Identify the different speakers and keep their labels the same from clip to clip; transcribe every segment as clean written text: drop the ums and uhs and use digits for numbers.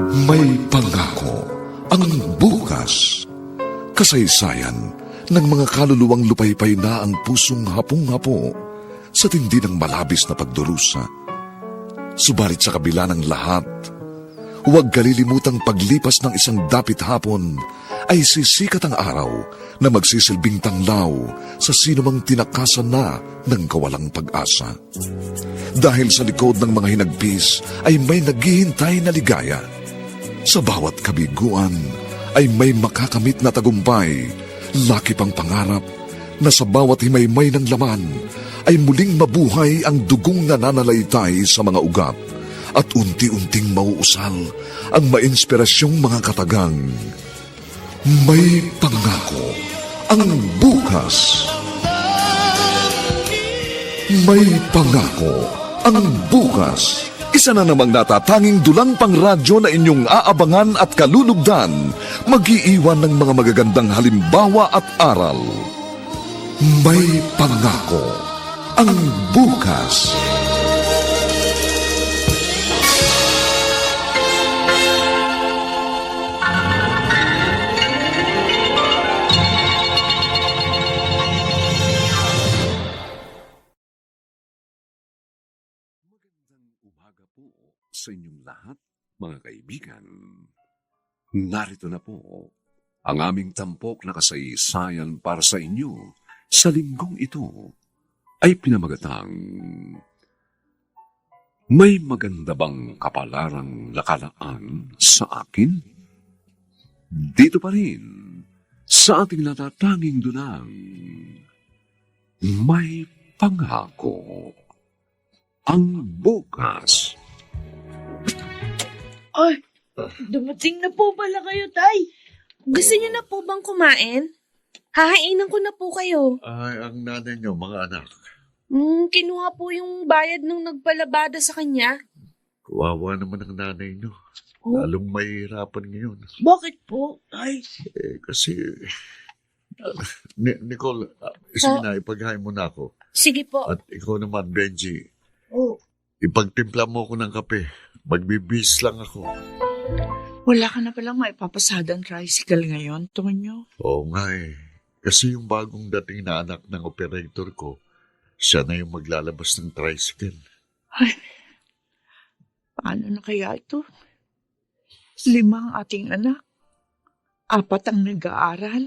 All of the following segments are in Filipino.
Speaker 1: May pangako ang bukas. Kasaysayan ng mga kaluluwang lupaypay na ang pusong hapong-hapo sa tindi ng malabis na pagdurusa. Subalit sa kabila ng lahat, huwag kalilimutang paglipas ng isang dapit hapon ay sisikat ang araw na magsisilbing tanglaw sa sinumang tinakasan na ng kawalang pag-asa. Dahil sa likod ng mga hinagpis ay may naghihintay na ligaya. Sa bawat kabiguan ay may makakamit na tagumpay, laki pang pangarap na sa bawat himaymay ng laman ay muling mabuhay ang dugong nananalaytay sa mga ugat at unti-unting mauusal ang mainspirasyong mga katagang. May pangako ang bukas. May pangako ang bukas. Isa na namang natatanging dulang pangradyo na inyong aabangan at kalulugdan, mag-iiwan ng mga magagandang halimbawa at aral. May pangako ang bukas.
Speaker 2: Umaga po sa inyong lahat, mga kaibigan. Narito na po ang aming tampok na kasaysayan para sa inyo sa linggong ito ay pinamagatang May maganda bang kapalarang nakalaan sa akin? Dito pa rin sa ating natatanging dunang may pangako ang bukas.
Speaker 3: Ay, dumating na po pala kayo, Tay.
Speaker 4: Gusto niyo na po bang kumain? Hahainan ko na po kayo.
Speaker 5: Ay, ang nanay niyo, mga anak.
Speaker 4: Kinuha po yung bayad ng nagpalabada sa kanya.
Speaker 5: Kawawa naman ang nanay niyo.
Speaker 3: Oh?
Speaker 5: Lalong mahihirapan ngayon.
Speaker 3: Bakit po, Tay?
Speaker 5: Kasi... Nicole, sige na, ipaghain mo na ako.
Speaker 4: Sige po.
Speaker 5: At ikaw naman, Benji,
Speaker 3: Oh,
Speaker 5: ipagtimpla mo ako ng kape. Magbibis lang ako.
Speaker 6: Wala ka na palang maipapasadang tricycle ngayon, Tonyo.
Speaker 5: Oo nga eh. Kasi yung bagong dating na anak ng operator ko, siya na yung maglalabas ng tricycle.
Speaker 6: Ay, paano na kaya ito? 5 ang ating anak. 4 ang nag-aaral.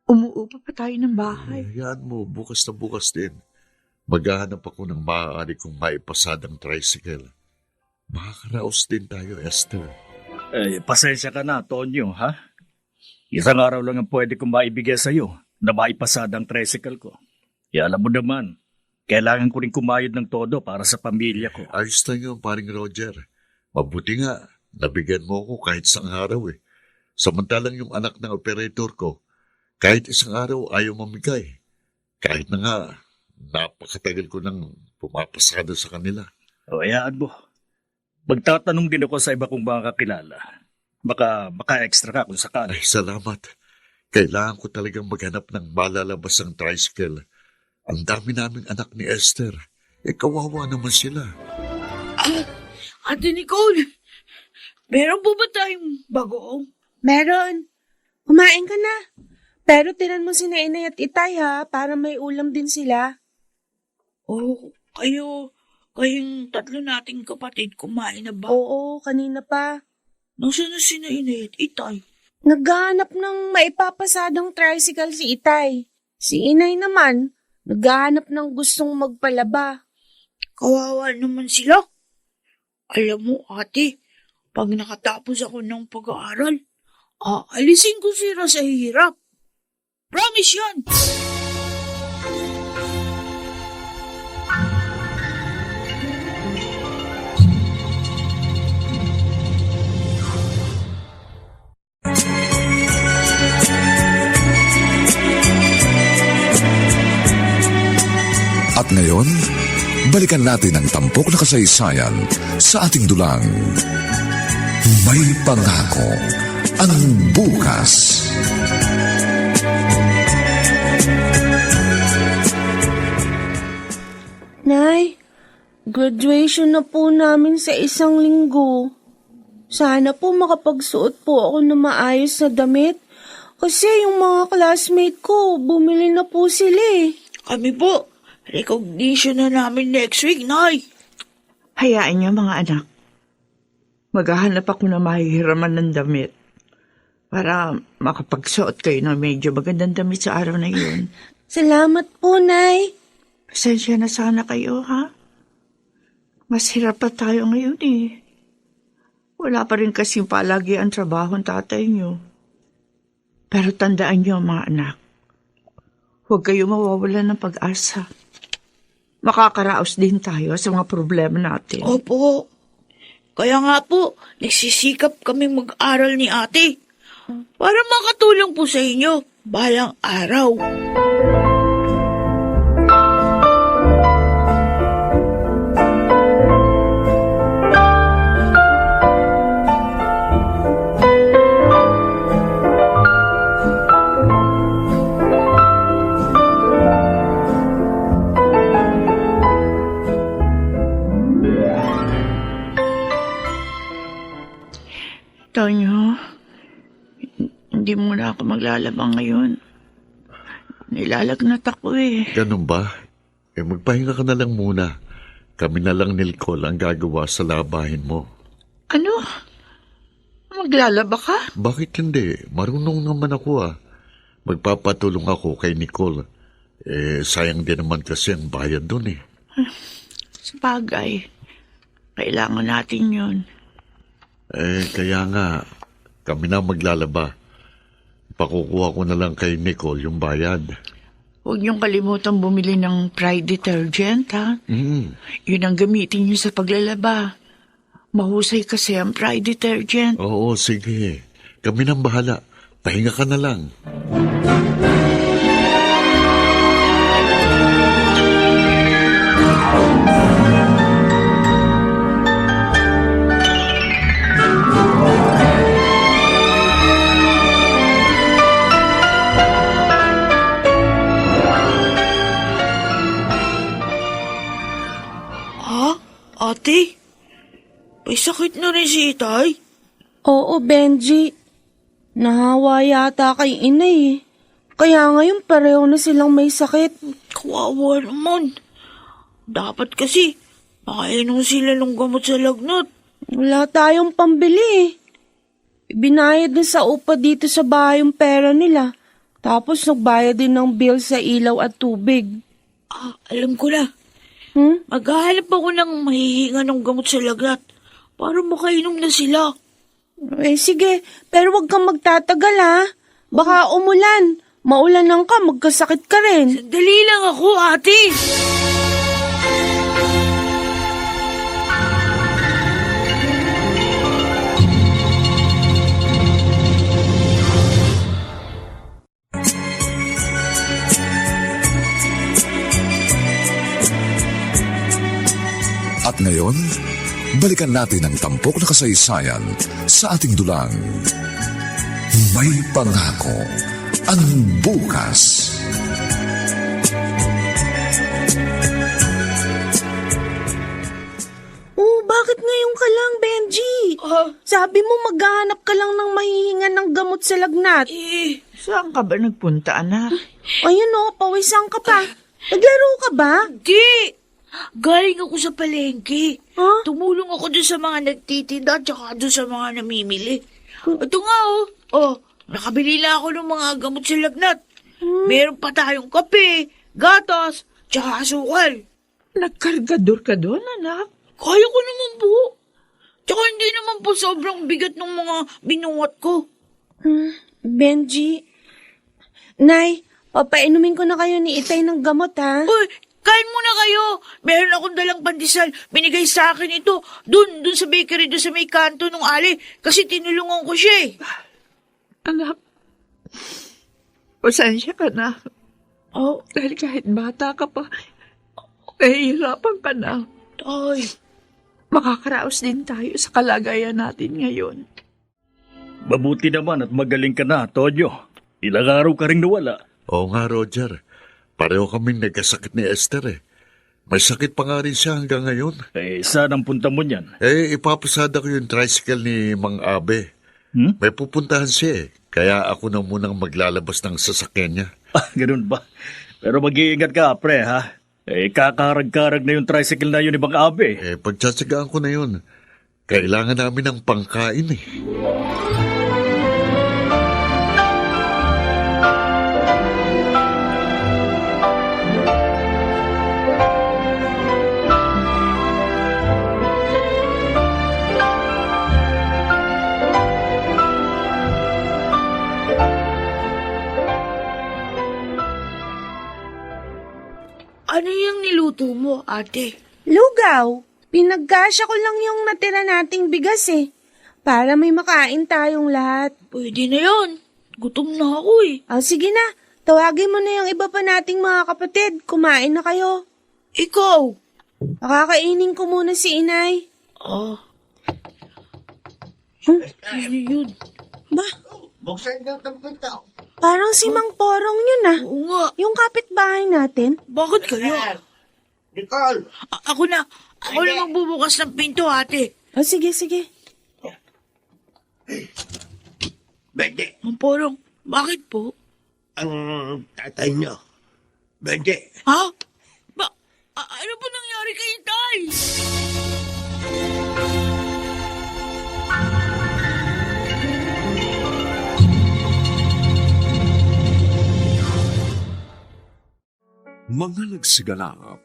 Speaker 6: Umuupa pa tayo ng bahay.
Speaker 5: Hayaan mo, bukas na bukas din. Maghahanap ako ng maaari kong maipasadang tricycle. Makakaraos din tayo, Esther.
Speaker 7: Pasensya ka na, Tonyo, ha? Isang araw lang ang pwede kong maibigay sa'yo na maipasadang tricycle ko. Alam mo naman, kailangan ko rin kumayod ng todo para sa pamilya ko.
Speaker 5: Ayos na yun, paring Roger. Mabuti nga, nabigyan mo ako kahit isang araw eh. Samantalang yung anak ng operator ko, kahit isang araw ayaw mamigay. Kahit na nga, napakatagal ko nang pumapasada sa kanila.
Speaker 7: Hayaan mo. Magtatanong din ako sa iba kong mga kakilala. Baka extra ka kung sakali.
Speaker 5: Ay, salamat. Kailangan ko talagang maghanap ng malalabas ng tricycle. Ang dami naming anak ni Esther. Kawawa naman sila.
Speaker 3: Ate Nicole, meron po ba tayong bagoong?
Speaker 4: Meron. Kumain ka na. Pero tinan mo si Inay at Itay ha, para may ulam din sila.
Speaker 3: Oh, kayong 3 nating kapatid kumain na ba?
Speaker 4: Oo, kanina pa.
Speaker 3: Nasaan na si Inay at Itay?
Speaker 4: Naghahanap ng maipapasadang tricycle si Itay. Si Inay naman, naghahanap ng gustong magpalaba.
Speaker 3: Kawawa naman sila. Alam mo, ate, pag nakatapos ako ng pag-aaral, aalisin ko sila sa hirap. Promise yan!
Speaker 1: At ngayon, balikan natin ang tampok na kasaysayan sa ating dulang. May pangako ang bukas.
Speaker 4: Nay, graduation na po namin sa 1 linggo. Sana po makapagsuot po ako ng maayos na damit. Kasi yung mga classmate ko, bumili na po sila eh.
Speaker 3: Kami po, recognition na namin next week, Nay.
Speaker 6: Hayaan niyo mga anak. Maghahanap ako na mahihiraman ng damit para makapagsuot kayo ng medyo magandang damit sa araw na yun.
Speaker 4: Salamat po, Nay.
Speaker 6: Pasensya na sana kayo, ha? Mas hirap pa tayo ngayon eh. Wala pa rin kasing palagi ang trabaho ng tatay niyo. Pero tandaan niyo, mga anak, huwag kayo mawawalan ng pag-asa. Makakaraos din tayo sa mga problema natin.
Speaker 3: Opo. Kaya nga po, nagsisikap kami mag-aral ni ate para makatulong po sa inyo balang araw.
Speaker 6: Tonyo, hindi muna ako maglalabang ngayon. Nilalagnat ako eh.
Speaker 5: Ganun ba? Magpahinga ka na lang muna. Kami na lang ni Nicole ang gagawa sa labahin mo.
Speaker 6: Ano? Maglalaba ka?
Speaker 5: Bakit hindi? Marunong naman ako ah. Magpapatulong ako kay Nicole. Sayang din naman kasi ang bayad dun eh.
Speaker 6: Sabagay. Kailangan natin yun.
Speaker 5: Kaya nga, kami na maglalaba. Pakukuha ko na lang kay Nicole yung bayad.
Speaker 6: Huwag niyong kalimutan bumili ng Pride detergent, ha? Yun ang gamitin niyo sa paglalaba. Mahusay kasi ang Pride detergent.
Speaker 5: Oo, sige. Kami nang bahala. Pahinga ka na lang.
Speaker 3: Ate, may sakit na rin si Itay.
Speaker 4: Oo, Benji. Nahawa yata kay inay eh. Kaya ngayon pareho na silang may sakit.
Speaker 3: Kawawa naman. Dapat kasi, makainom sila ng gamot sa lagnat.
Speaker 4: Wala tayong pambili eh. Ibinayad na sa upa dito sa bahay yung pera nila. Tapos nagbayad din ng bill sa ilaw at tubig.
Speaker 3: Alam ko na. Maghahanap ako ng mahihinga ng gamot sa lagnat para makainom na sila.
Speaker 4: Sige, pero wag kang magtatagal ha. Baka umulan. Maulanan ka, magkasakit ka rin.
Speaker 3: Sandali lang ako, ate.
Speaker 1: At ngayon, balikan natin ang tampok na kasaysayan sa ating dulang. May pangako ang bukas.
Speaker 4: Bakit ngayon ka lang, Benji? Sabi mo maghahanap ka lang ng mahihinga ng gamot sa lagnat.
Speaker 6: Saan ka ba nagpunta, anak?
Speaker 4: Ayun o, pawisan ka pa. Naglaro ka ba?
Speaker 3: Di! Galing ako sa palengke.
Speaker 4: Huh?
Speaker 3: Tumulong ako doon sa mga nagtitinda at saka doon sa mga namimili. Ito nga nakabili na ako ng mga gamot sa lagnat. Meron pa tayong kape, gatas, tsaka asukal.
Speaker 6: Nagkargador ka doon, anak?
Speaker 3: Kaya ko naman po. Tsaka hindi naman po sobrang bigat ng mga binuwat ko.
Speaker 4: Benji. Nay, papainumin ko na kayo ni Itay ng gamot ha.
Speaker 3: Uy, kain muna kayo. Meron akong dalang pandesal. Binigay sa akin ito. Doon sa bakery, doon sa may kanto ng ali. Kasi tinulungan ko siya eh.
Speaker 6: Anak, pasensya ka na. Dahil kahit bata ka pa, nahihirapan ka na.
Speaker 3: Tay.
Speaker 6: Makakaraos din tayo sa kalagayan natin ngayon.
Speaker 7: Mabuti naman at magaling ka na, Tonyo. Ilang araw ka rin nawala.
Speaker 5: Oo nga, Roger. Pareho kaming nagkasakit ni Esther eh. May sakit pa nga rin siya hanggang ngayon.
Speaker 7: Saan ang punta mo niyan?
Speaker 5: Ipapasada ko yung tricycle ni Mang Abe. May pupuntahan siya kaya ako na munang maglalabas ng sasakyan niya.
Speaker 7: Ganun ba? Pero mag-iingat ka, pre, ha? Kakarag-karag na yung tricycle na yun ni Bang Abe.
Speaker 5: Pagtsatsagaan ko na yun. Kailangan namin ng pangkain
Speaker 3: Ano yung niluto mo, ate?
Speaker 4: Lugaw, pinagkasya ko lang yung natira nating bigas para may makain tayong lahat.
Speaker 3: Pwede na yun. Gutom na ako eh.
Speaker 4: Sige na, tawagin mo na yung iba pa nating mga kapatid. Kumain na kayo.
Speaker 3: Ikaw?
Speaker 4: Pakakainin ko muna si inay.
Speaker 3: Ano yun?
Speaker 4: Ba? Parang si Mang Porong yun
Speaker 3: Oo nga.
Speaker 4: Yung kapitbahay natin.
Speaker 3: Bakit kayo?
Speaker 8: Nicole!
Speaker 3: Ako na magbubukas ng pinto, ate.
Speaker 4: Sige.
Speaker 8: Bende,
Speaker 3: Ang porong, bakit po?
Speaker 8: ang tatay nyo. Bende,
Speaker 3: Ha? Ano po nangyari kay Tay?
Speaker 2: Mga nagsigalap,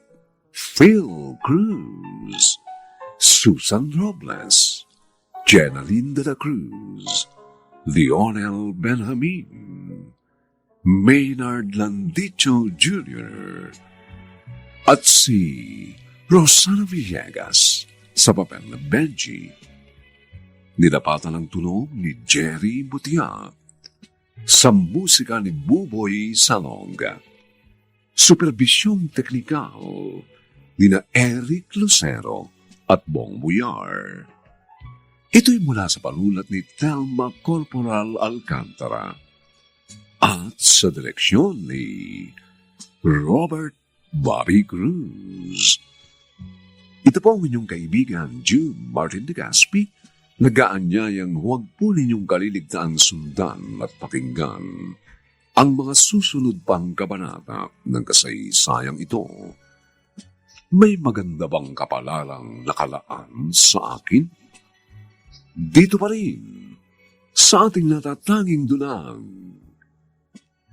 Speaker 2: Phil Cruz, Susan Robles, Jenaline de la Cruz, Lionel Benjamin, Maynard Landicho Jr., at si Rosana Villegas sa papel na Benji. Nilapatan ng tulong ni Jerry Butia sa musika ni Buboy Salonga. Supervisyong teknikal ni na Eric Lucero at Bong Buyar. Ito'y mula sa panulat ni Thelma Corporal Alcantara at sa direksyon ni Robert Bobby Cruz. Ito po ang inyong kaibigan June Martin de Gaspi, nag-aanyayang huwag po ninyong kaliligtaan sundan at pakinggan ang mga susunod pang kabanata ng kasaysayang ito. May maganda bang kapalalang nakalaan sa akin? Dito pa rin, sa ating natatanging dunang,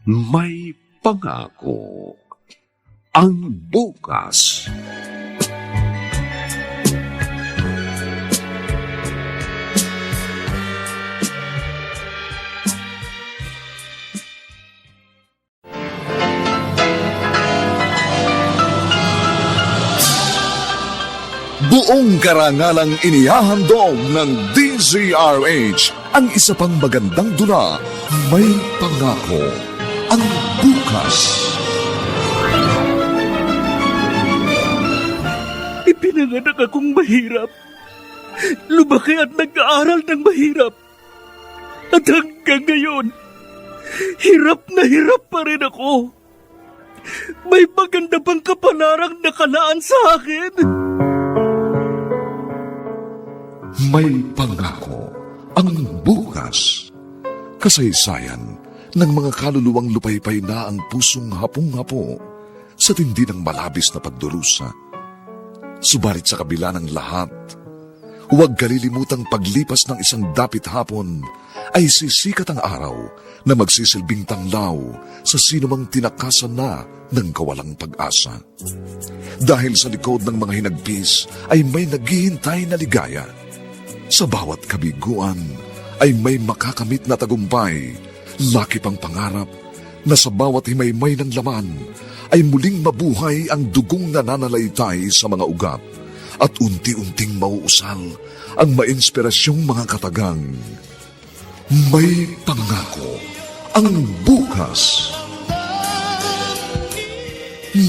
Speaker 2: may pangako ang bukas.
Speaker 1: Buong karangalang inihahandog ng DZRH ang isa pang magandang dula, May Pangako ang Bukas.
Speaker 7: Ipinanganak akong mahirap. Lumaki at nag-aaral ng mahirap. At hanggang ngayon, hirap na hirap pa rin ako. May maganda bang kapalarang nakalaan sa akin?
Speaker 1: May Pangako ang Bukas. Kasaysayan ng mga kaluluwang lupaypay na ang pusong hapong-hapo sa tindi ng malabis na pagdurusa. Subalit sa kabila ng lahat, huwag kalilimutang paglipas ng isang dapit hapon ay sisikat ang araw na magsisilbing tanglaw sa sinumang tinakasan na ng kawalang pag-asa. Dahil sa likod ng mga hinagpis ay may naghihintay na ligaya. Sa bawat kabiguan ay may makakamit na tagumpay, laki pang pangarap na sa bawat himaymay ng laman ay muling mabuhay ang dugong nananalaytay sa mga ugat at unti-unting mauusal ang mainspirasyong mga katagang. May Pangako ang Bukas.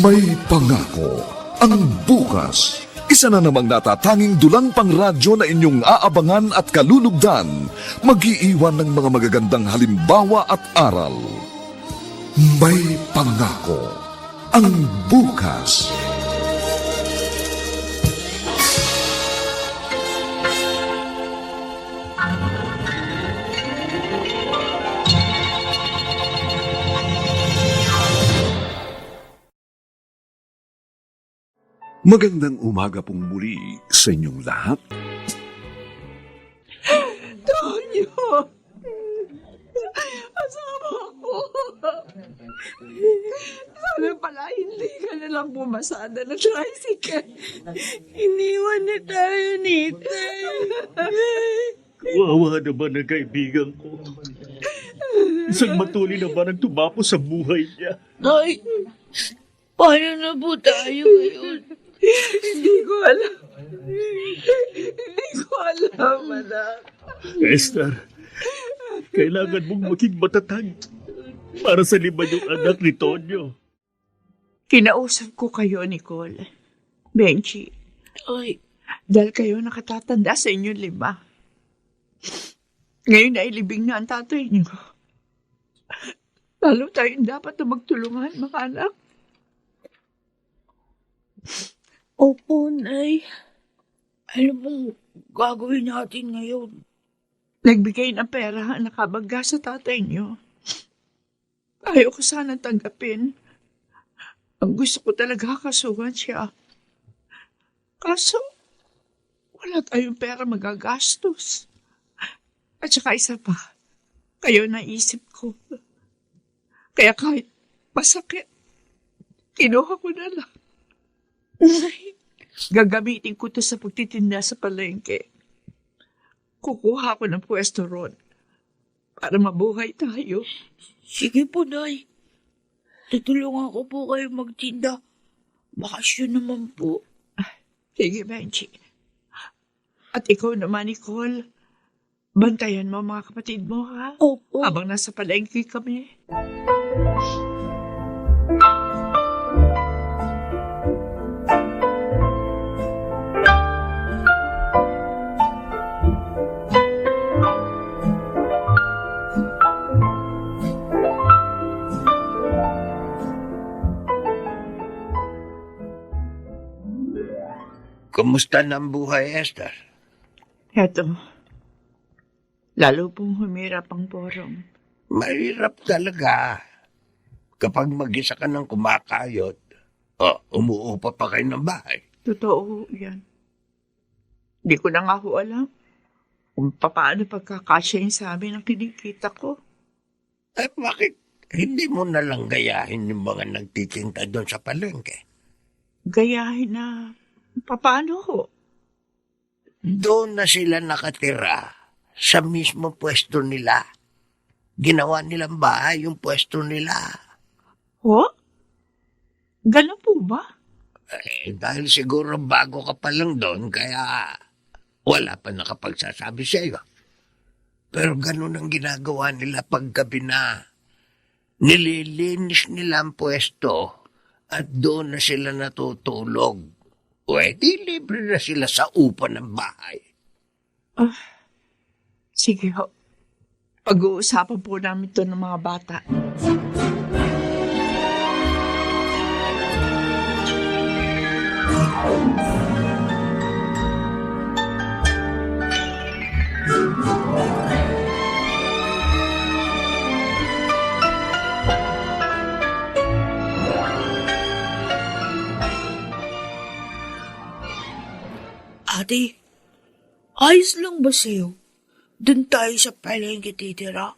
Speaker 1: May Pangako ang Bukas. Isa na namang natatanging dulang pang radyo na inyong aabangan at kalulugdan, mag-iiwan ng mga magagandang halimbawa at aral. May Pangako ang Bukas.
Speaker 2: Magandang umaga pong muli sa inyong lahat.
Speaker 6: Tonyo! Asawa ko! Sana pala hindi ka nalang bumasada ng tricycle.
Speaker 3: Iniwan na tayo nito.
Speaker 7: Kawawa naman ang kaibigan ko. Isang matuli naman ang tumapo sa buhay niya.
Speaker 3: Ay, paano na po tayo ngayon?
Speaker 6: Hindi ko alam. Hindi ko alam, anak.
Speaker 7: Esther, kailangan mong maging matatag para sa 5 yung anak ni Tonyo.
Speaker 6: Kinausap ko kayo, Nicole. Benji,
Speaker 3: Ay,
Speaker 6: dahil kayo nakatatanda sa inyong 5. Ngayon ay libing na ang tatay niyo. Lalo tayong dapat na magtulungan, mga anak.
Speaker 3: opo, Nay. Ano pong gagawin natin ngayon?
Speaker 6: Nagbigay ng pera ang nakabangga sa tatay niyo. Ayaw ko sana tanggapin. Ang gusto ko talaga kasuhan siya. Kaso, wala tayong pera magagastos. At saka isa pa, kayo naisip ko. Kaya kahit masakit, kinuha ko na lang. Gagamitin ko to sa pagtitinda sa palengke. Kukuha ko ng pwesto ron para mabuhay tayo.
Speaker 3: Sige po, Nay. Tutulungan ko po kayo magtinda. Bakasyon naman po.
Speaker 6: Sige, Benji. At ikaw naman, Nicole, bantayan mo ang mga kapatid mo, ha?
Speaker 3: Opo.
Speaker 6: Habang nasa palengke kami.
Speaker 8: Kumusta na ang buhay, Esther?
Speaker 6: Eto, lalo pong humirap ang borong.
Speaker 8: Mahirap talaga. Kapag mag-isa ka ng kumakayot, umuupa pa kayo ng bahay.
Speaker 6: Totoo yan. Hindi ko na nga ho alam kung paano pagkakasya yun sa amin ang kinikita ko.
Speaker 8: Bakit hindi mo na lang gayahin yung mga nagtitinda doon sa palengke?
Speaker 6: Gayahin na paano ho?
Speaker 8: Doon na sila nakatira sa mismo pwesto nila. Ginawa nilang bahay yung pwesto nila.
Speaker 6: Ho? Ganun po ba?
Speaker 8: Dahil siguro bago ka pa lang doon, kaya wala pa nakapagsasabi sa iyo. Pero ganun ang ginagawa nila paggabi na. Nililinis nila ang pwesto at doon na sila natutulog. Di libre na sila sa upa ng bahay.
Speaker 6: Sige ho. Pag-uusapan po namin ito ng mga bata.
Speaker 3: Ate, ayos lang ba sa'yo? Doon tayo sa palengke titira.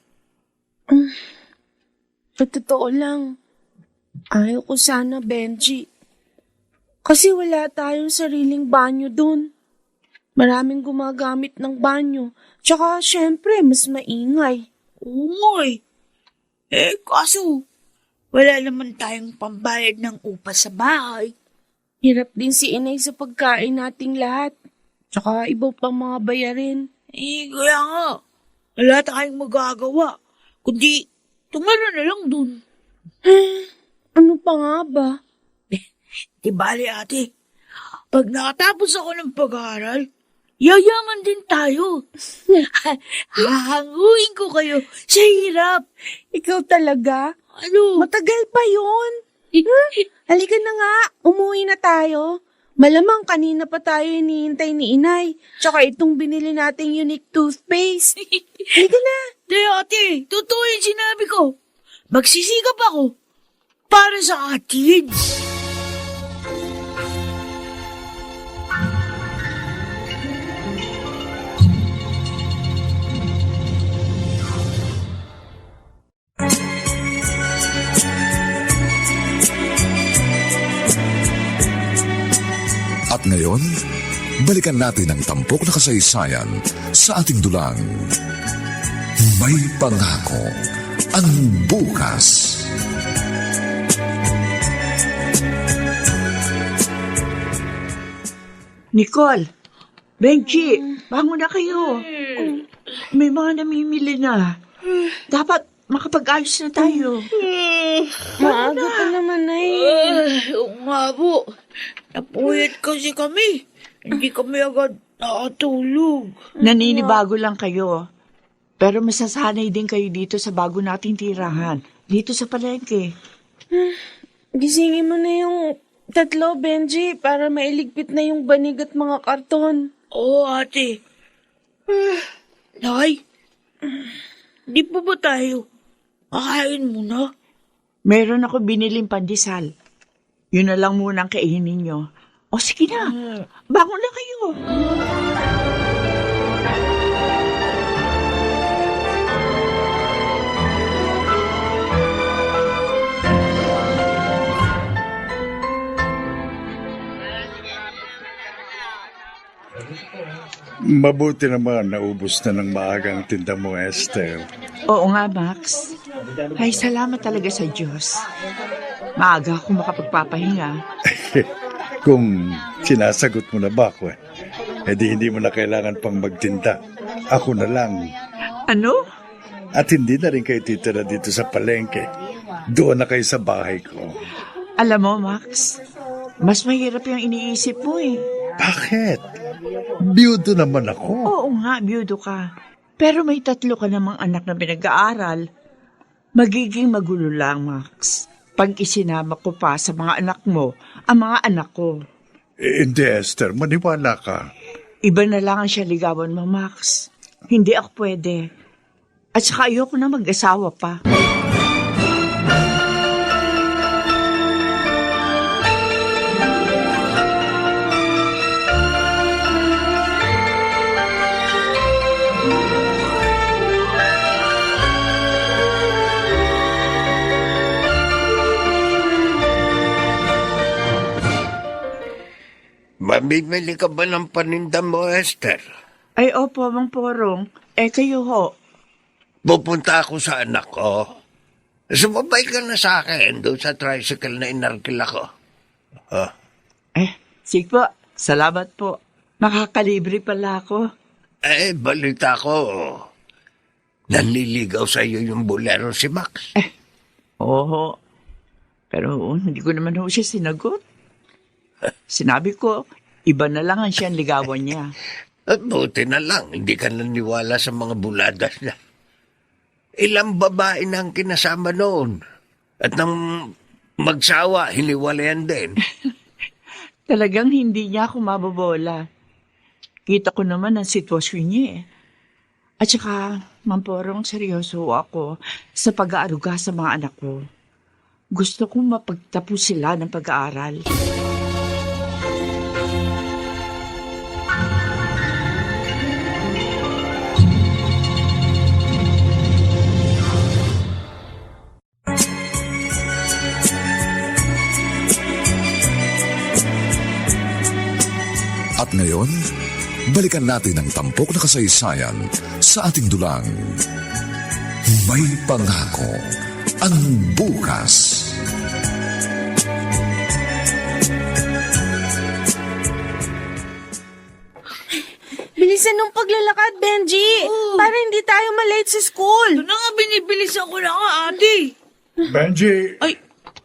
Speaker 4: Sa totoo lang, ayaw ko sana, Benji. Kasi wala tayong sariling banyo dun. Maraming gumagamit ng banyo. Tsaka, syempre, mas maingay.
Speaker 3: Oo nga eh. Kaso, wala naman tayong pambayad ng upa sa bahay.
Speaker 4: Hirap din si inay sa pagkain nating lahat. Tsaka iba pang mga bayarin.
Speaker 3: Kaya nga. Wala tayong magagawa. Kundi, tumira na lang dun.
Speaker 4: Ano pa nga ba?
Speaker 3: Di bali, ate. Pag nakatapos ako ng pag-aaral, yayaman din tayo. Hahanguin ko kayo sa hirap.
Speaker 4: Ikaw talaga?
Speaker 3: Ano?
Speaker 4: Matagal pa yun. Halika na nga, umuwi na tayo. Malamang kanina pa tayo hinihintay ni inay. Tsaka itong binili nating unique toothpaste. Halika na.
Speaker 3: Di, ate, totoo yung sinabi ko. Magsisikap ako para sa kids.
Speaker 1: ngayon, balikan natin ang tampok na kasaysayan sa ating dulang. May pangako ang bukas.
Speaker 6: Nicole, Benji, bangon na kayo. May mga namimili na. Dapat makapag-ayos na tayo.
Speaker 4: Maaga pa naman ay.
Speaker 3: Oo nga po. Napuyat kasi kami. Hindi kami agad nakatulog.
Speaker 6: Naninibago lang kayo. Pero masasanay din kayo dito sa bago nating tirahan. Dito sa palengke.
Speaker 4: Gisingin mo na yung tatlo, Benji, para mailigpit na yung banig at mga karton.
Speaker 3: Oo, ate. Nay, di pa ba tayo kakain muna?
Speaker 6: Meron ako biniling pandesal. Yun na lang muna ang kainin nyo. O sige na, bangon na kayo.
Speaker 9: Mabuti naman naubos na ng maagang tinda mo, Esther.
Speaker 6: Oo nga, Max. Ay, salamat talaga sa Diyos. Maaga ako makapagpapahinga.
Speaker 9: Kung sinasagot mo na ba ako, edi hindi mo na kailangan pang magtinda. Ako na lang.
Speaker 6: Ano?
Speaker 9: At hindi na rin kayo titira dito sa palengke. Doon na kayo sa bahay ko.
Speaker 6: Alam mo, Max, mas mahirap yung iniisip mo eh.
Speaker 9: Bakit? Biyudo naman ako.
Speaker 6: Oo nga, biyudo ka. Pero may 3 ka namang anak na pinag-aaral. Magiging magulo lang, Max. Pag isinama ko pa sa mga anak mo, ang mga anak ko.
Speaker 9: Hindi, Esther. Maniwala ka.
Speaker 6: Iba na lang ang siya ligawan mo, Max. Hindi ako pwede. At saka ayoko na mag-asawa pa.
Speaker 8: Mamimili ka ba ng paninda mo, Esther?
Speaker 6: Ay, opo, Mang Porong. Kayo ho.
Speaker 8: Pupunta ako sa anak ko. Sumabay ka na sa akin doon sa tricycle na inarkil ako.
Speaker 6: Sige po. Salamat po. Makakalibre pala ako.
Speaker 8: Balita ko. Nanliligaw sa iyo yung bolero si Max.
Speaker 6: Oo. Pero hindi ko naman ho siya sinagot. Sinabi ko, iba na lang ang siyang ligawan niya.
Speaker 8: At buti na lang, hindi ka naniwala sa mga buladas niya. Ilang babae na ang kinasama noon. At nang magsawa, hiniwalayan din.
Speaker 6: Talagang hindi niya ako mabobola. Kita ko naman ang sitwasyon niya eh. At saka, Mamporong, seryoso ako sa pag-aaruga sa mga anak ko. Gusto kong mapagtapos sila ng pag-aaral.
Speaker 1: At ngayon, balikan natin ang tampok na kasaysayan sa ating dulang. May pangako ang bukas.
Speaker 4: Bilisan ng paglalakad, Benji. Para hindi tayo malate sa school.
Speaker 3: Ito na nga, binibilisan ko na nga, ate.
Speaker 9: Benji!
Speaker 3: Ay,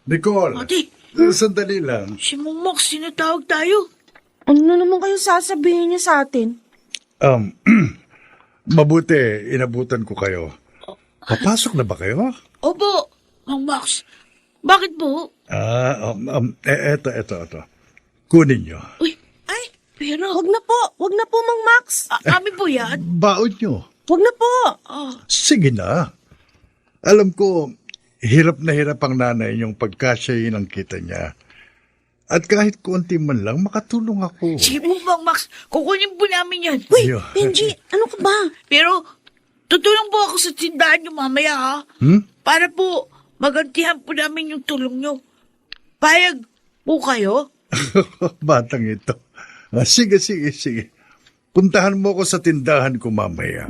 Speaker 9: Nicole!
Speaker 3: ate,
Speaker 9: Sandali lang.
Speaker 3: si Mang Max, sinatawag tayo.
Speaker 4: Ano na naman kayo sasabihin niya sa atin?
Speaker 9: Mabuti, inabutan ko kayo. Papasok na ba kayo?
Speaker 3: Opo, Mang Max. Bakit po?
Speaker 9: Eto. Kunin nyo.
Speaker 3: Uy, ay, pero,
Speaker 4: Wag na po, Mang Max.
Speaker 3: kami po yan.
Speaker 9: Baon nyo.
Speaker 4: Wag na po.
Speaker 9: Sige na. Alam ko, hirap na hirap ang nanay niyong pagkasyahin ang kita niya. At kahit konti man lang, makatulong ako.
Speaker 3: Sige po, Mang Max, kukunin po namin yan.
Speaker 4: Uy,
Speaker 9: Ayun.
Speaker 4: Benji, ano ka ba?
Speaker 3: Pero, tutulong po ako sa tindahan niyo mamaya, ha? Para po, magantihan po namin yung tulong niyo. Payag po kayo?
Speaker 9: Batang ito. Sige, sige, sige. Puntahan mo ko sa tindahan ko mamaya.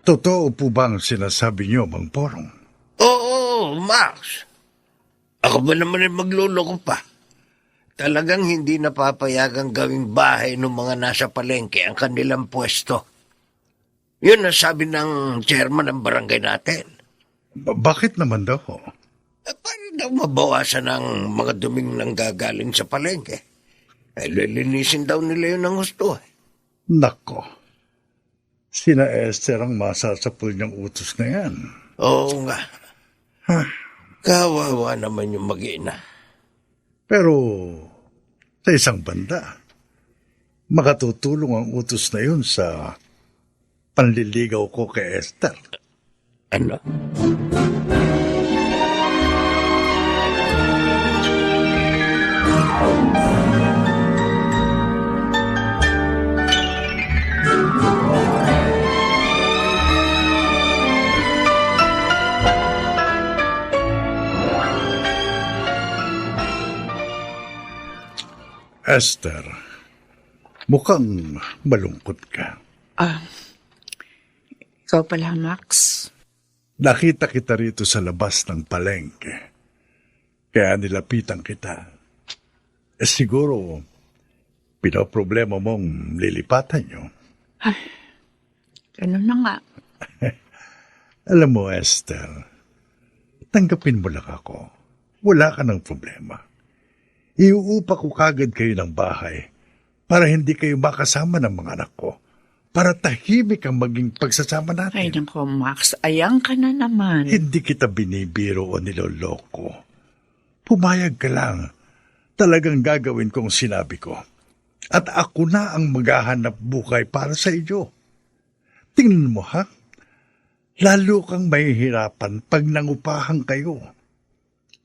Speaker 9: Totoo po bang sinasabi niyo, Mang Porong?
Speaker 8: Oo, Max. Ako ba naman ay magluloko pa? Talagang hindi napapayagang gawing bahay ng mga nasa palengke ang kanilang pwesto. Yun ang sabi ng chairman ng barangay natin.
Speaker 9: Bakit naman daw?
Speaker 8: Para daw mabawasan ang mga duming nanggagaling sa palengke. Lilinisin daw nila yun ng gusto.
Speaker 9: Nako. Sina Esther ang masasapul niyang utos na yan.
Speaker 8: Oo nga. Kawawa naman yung mag-ina.
Speaker 9: Pero sa isang banda, makatutulong ang utos na yun sa panliligaw ko kay Esther.
Speaker 8: Ano?
Speaker 9: Esther, mukhang malungkot ka.
Speaker 6: Ikaw pala, Max.
Speaker 9: Nakita kita rito sa labas ng palengke. Kaya nilapitan kita. Siguro, pinoproblema mong lilipatan nyo.
Speaker 6: Ganun na nga.
Speaker 9: Alam mo, Esther, tanggapin mo lang ako. Wala ka ng problema. Iuupa ko kagad kayo ng bahay para hindi kayo makasama ng mga anak ko. Para tahimik ang maging pagsasama natin.
Speaker 6: Ay, nako, Max. Ayang ka na naman.
Speaker 9: Hindi kita binibiro o niloloko. Pumayag ka lang. Talagang gagawin kong sinabi ko. At ako na ang maghahanap buhay para sa iyo. Tingnan mo, ha? Lalo kang mahihirapan pag nangupahan kayo.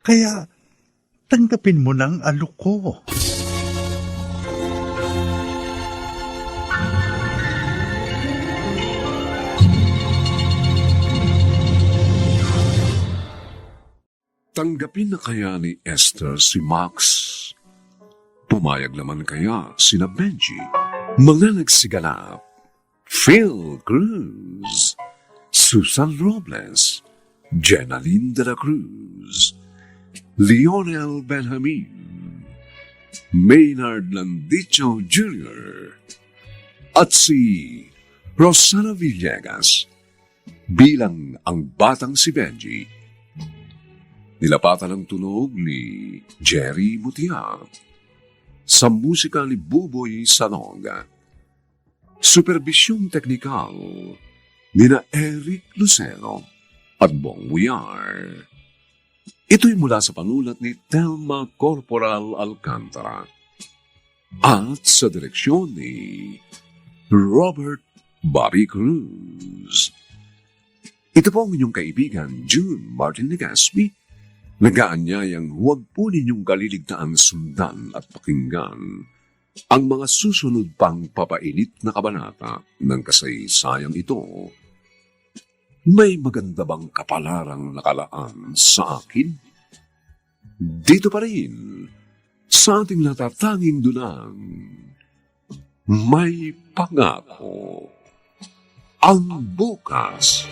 Speaker 9: Kaya, tanggapin mo ng alok ko.
Speaker 2: Tanggapin na kaya ni Esther si Max? Pumayag naman kaya sina Benji? Mga nagsiganap, Phil Cruz, Susan Robles, Jenaline de la Cruz, Lionel Benjamin, Maynard Landicho Jr., at si Rosana Villegas bilang ang batang si Benji. Nilapatan ang tunog ni Jerry Mutia sa musika ni Buboy Salonga. Supervisyong teknikal nina Eric Lucero at Bong Wiar. Ito'y mula sa panulat ni Telma Corporal Alcantara at sa direksyon ni Robert Bobby Cruz. Ito po ang inyong kaibigan, June Martin Legaspi, nag-aanyayang huwag po ninyong kaliligtaan sundan at pakinggan ang mga susunod pang papainit na kabanata ng kasaysayang ito. May maganda bang kapalarang nakalaan sa akin? Dito pa rin, sa ating natatanging dunang, may pangako ang bukas.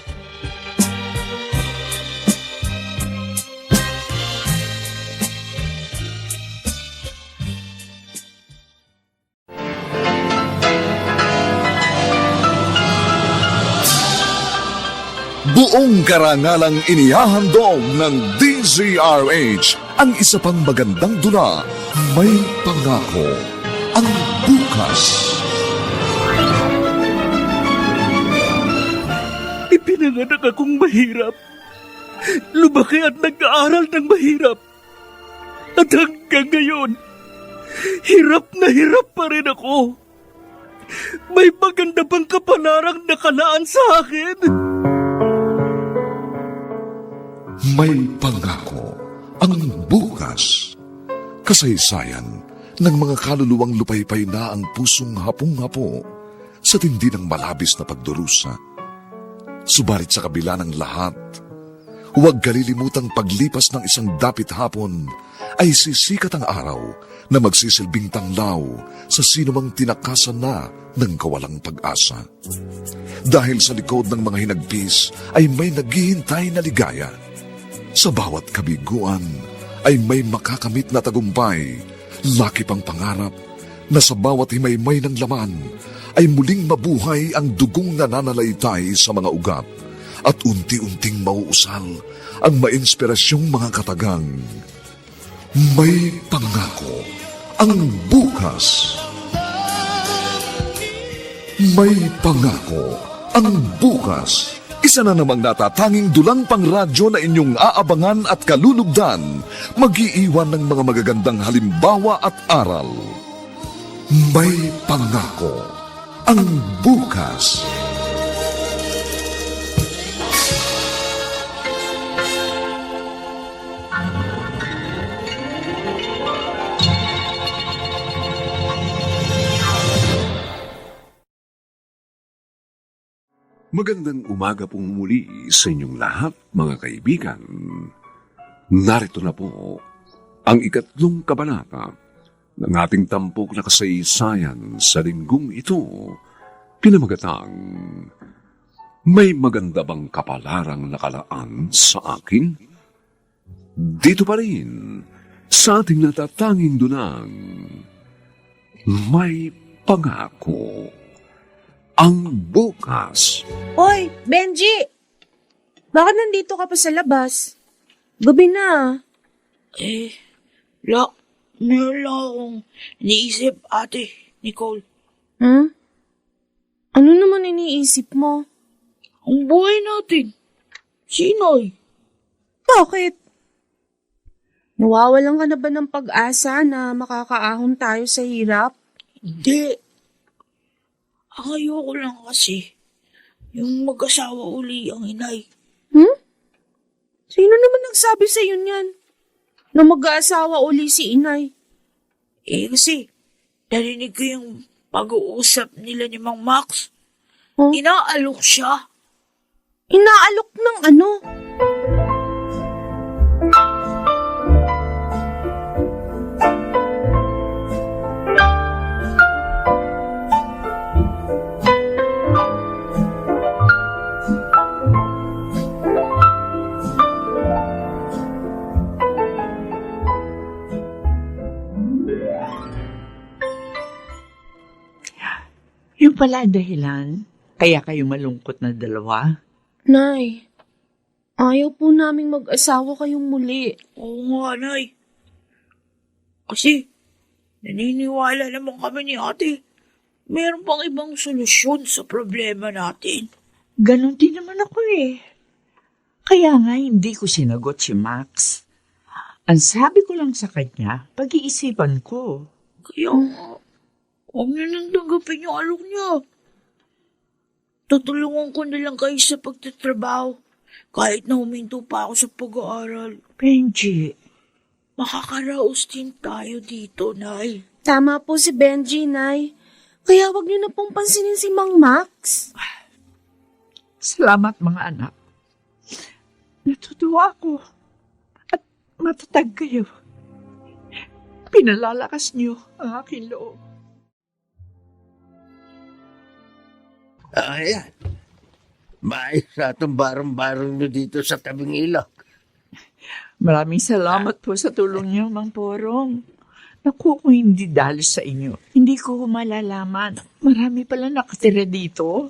Speaker 1: Buong karangalang inihahandog ng DZRH ang isa pang magandang dula, May Pangako ang Bukas.
Speaker 7: Ipinanganak akong mahirap. Lumaki at nag-aaral ng mahirap. At hanggang ngayon, hirap na hirap pa rin ako. May maganda bang kapalarang nakalaan sa akin?
Speaker 1: May Pangako ang bukas. Kasaysayan ng mga kaluluwang lupaypay na ang pusong hapong-hapo sa tindi ng malabis na pagdurusa. Subalit sa kabila ng lahat, huwag kalilimutang paglipas ng isang dapit hapon ay sisikat ang araw na magsisilbing tanglaw sa sinumang tinakasan na ng kawalang pag-asa. Dahil sa likod ng mga hinagpis ay may naghihintay na ligaya. Sa bawat kabiguan ay may makakamit na tagumpay, laki pang pangarap na sa bawat himaymay ng laman ay muling mabuhay ang dugong nananalaytay sa mga ugat at unti-unting mauusal ang mainspirasyong mga katagang. May pangako ang bukas. May pangako ang bukas. Isa na namang natatanging dulang pangradyo na inyong aabangan at kalulugdan, mag-iiwan ng mga magagandang halimbawa at aral. May pangako ang bukas.
Speaker 2: Magandang umaga pong muli sa inyong lahat, mga kaibigan. Narito na po ang 3 kabanata ng ating tampok na kasaysayan sa linggong ito, pinamagatang, May maganda bang kapalarang nakalaan sa akin? Dito pa rin sa ating natatanging dunang, May pangako ang bukas.
Speaker 4: Oy, Benji! Bakit nandito ka pa sa labas? Gabi na.
Speaker 3: Meron lang akong iniisip, ate, Nicole.
Speaker 4: Ano naman iniisip mo?
Speaker 3: Ang buhay natin. Sinoy?
Speaker 4: Bakit? Nawawalan ka na ba ng pag-asa na makakaahon tayo sa hirap?
Speaker 3: Hindi. Ang ayoko lang kasi, yung mag-asawa uli ang inay.
Speaker 4: Sino naman nagsabi sa'yo niyan? Na mag-aasawa uli si inay?
Speaker 3: Kasi, narinig ko yung pag-uusap nila ni Mang Max.
Speaker 4: Huh?
Speaker 3: Inaalok siya.
Speaker 4: Inaalok ng ano?
Speaker 6: Yung pala ang dahilan, kaya kayo malungkot na dalawa.
Speaker 4: Nay, ayaw po naming mag-asawa kayong muli.
Speaker 3: Oo nga, Nay. Kasi, naniniwala naman kami ni ate. Meron pang ibang solusyon sa problema natin.
Speaker 6: Ganon din naman ako eh. Kaya nga hindi ko sinagot si Max. Ang sabi ko lang sa kanya, pag-iisipan ko.
Speaker 3: Kaya nga, huwag niyo nang tanggapin yung alok niya. Tutulungan ko na lang kayo sa pagtatrabaho kahit na huminto pa ako sa pag-aaral.
Speaker 6: Benji,
Speaker 3: Makakaraos din tayo dito, Nay.
Speaker 4: Tama po si Benji, Nay. Kaya wag niyo na pong pansinin si Mang Max.
Speaker 6: salamat mga anak. Natutuwa ako at matatag kayo. Pinalalakas niyo ang aking loob.
Speaker 8: Ayan. Maayos na itong barong-barong nyo dito sa tabing ilog.
Speaker 6: Maraming salamat po sa tulong niyo, Mang Porong. Naku, kung hindi dahil sa inyo, hindi ko malalaman. Marami pala nakatira dito.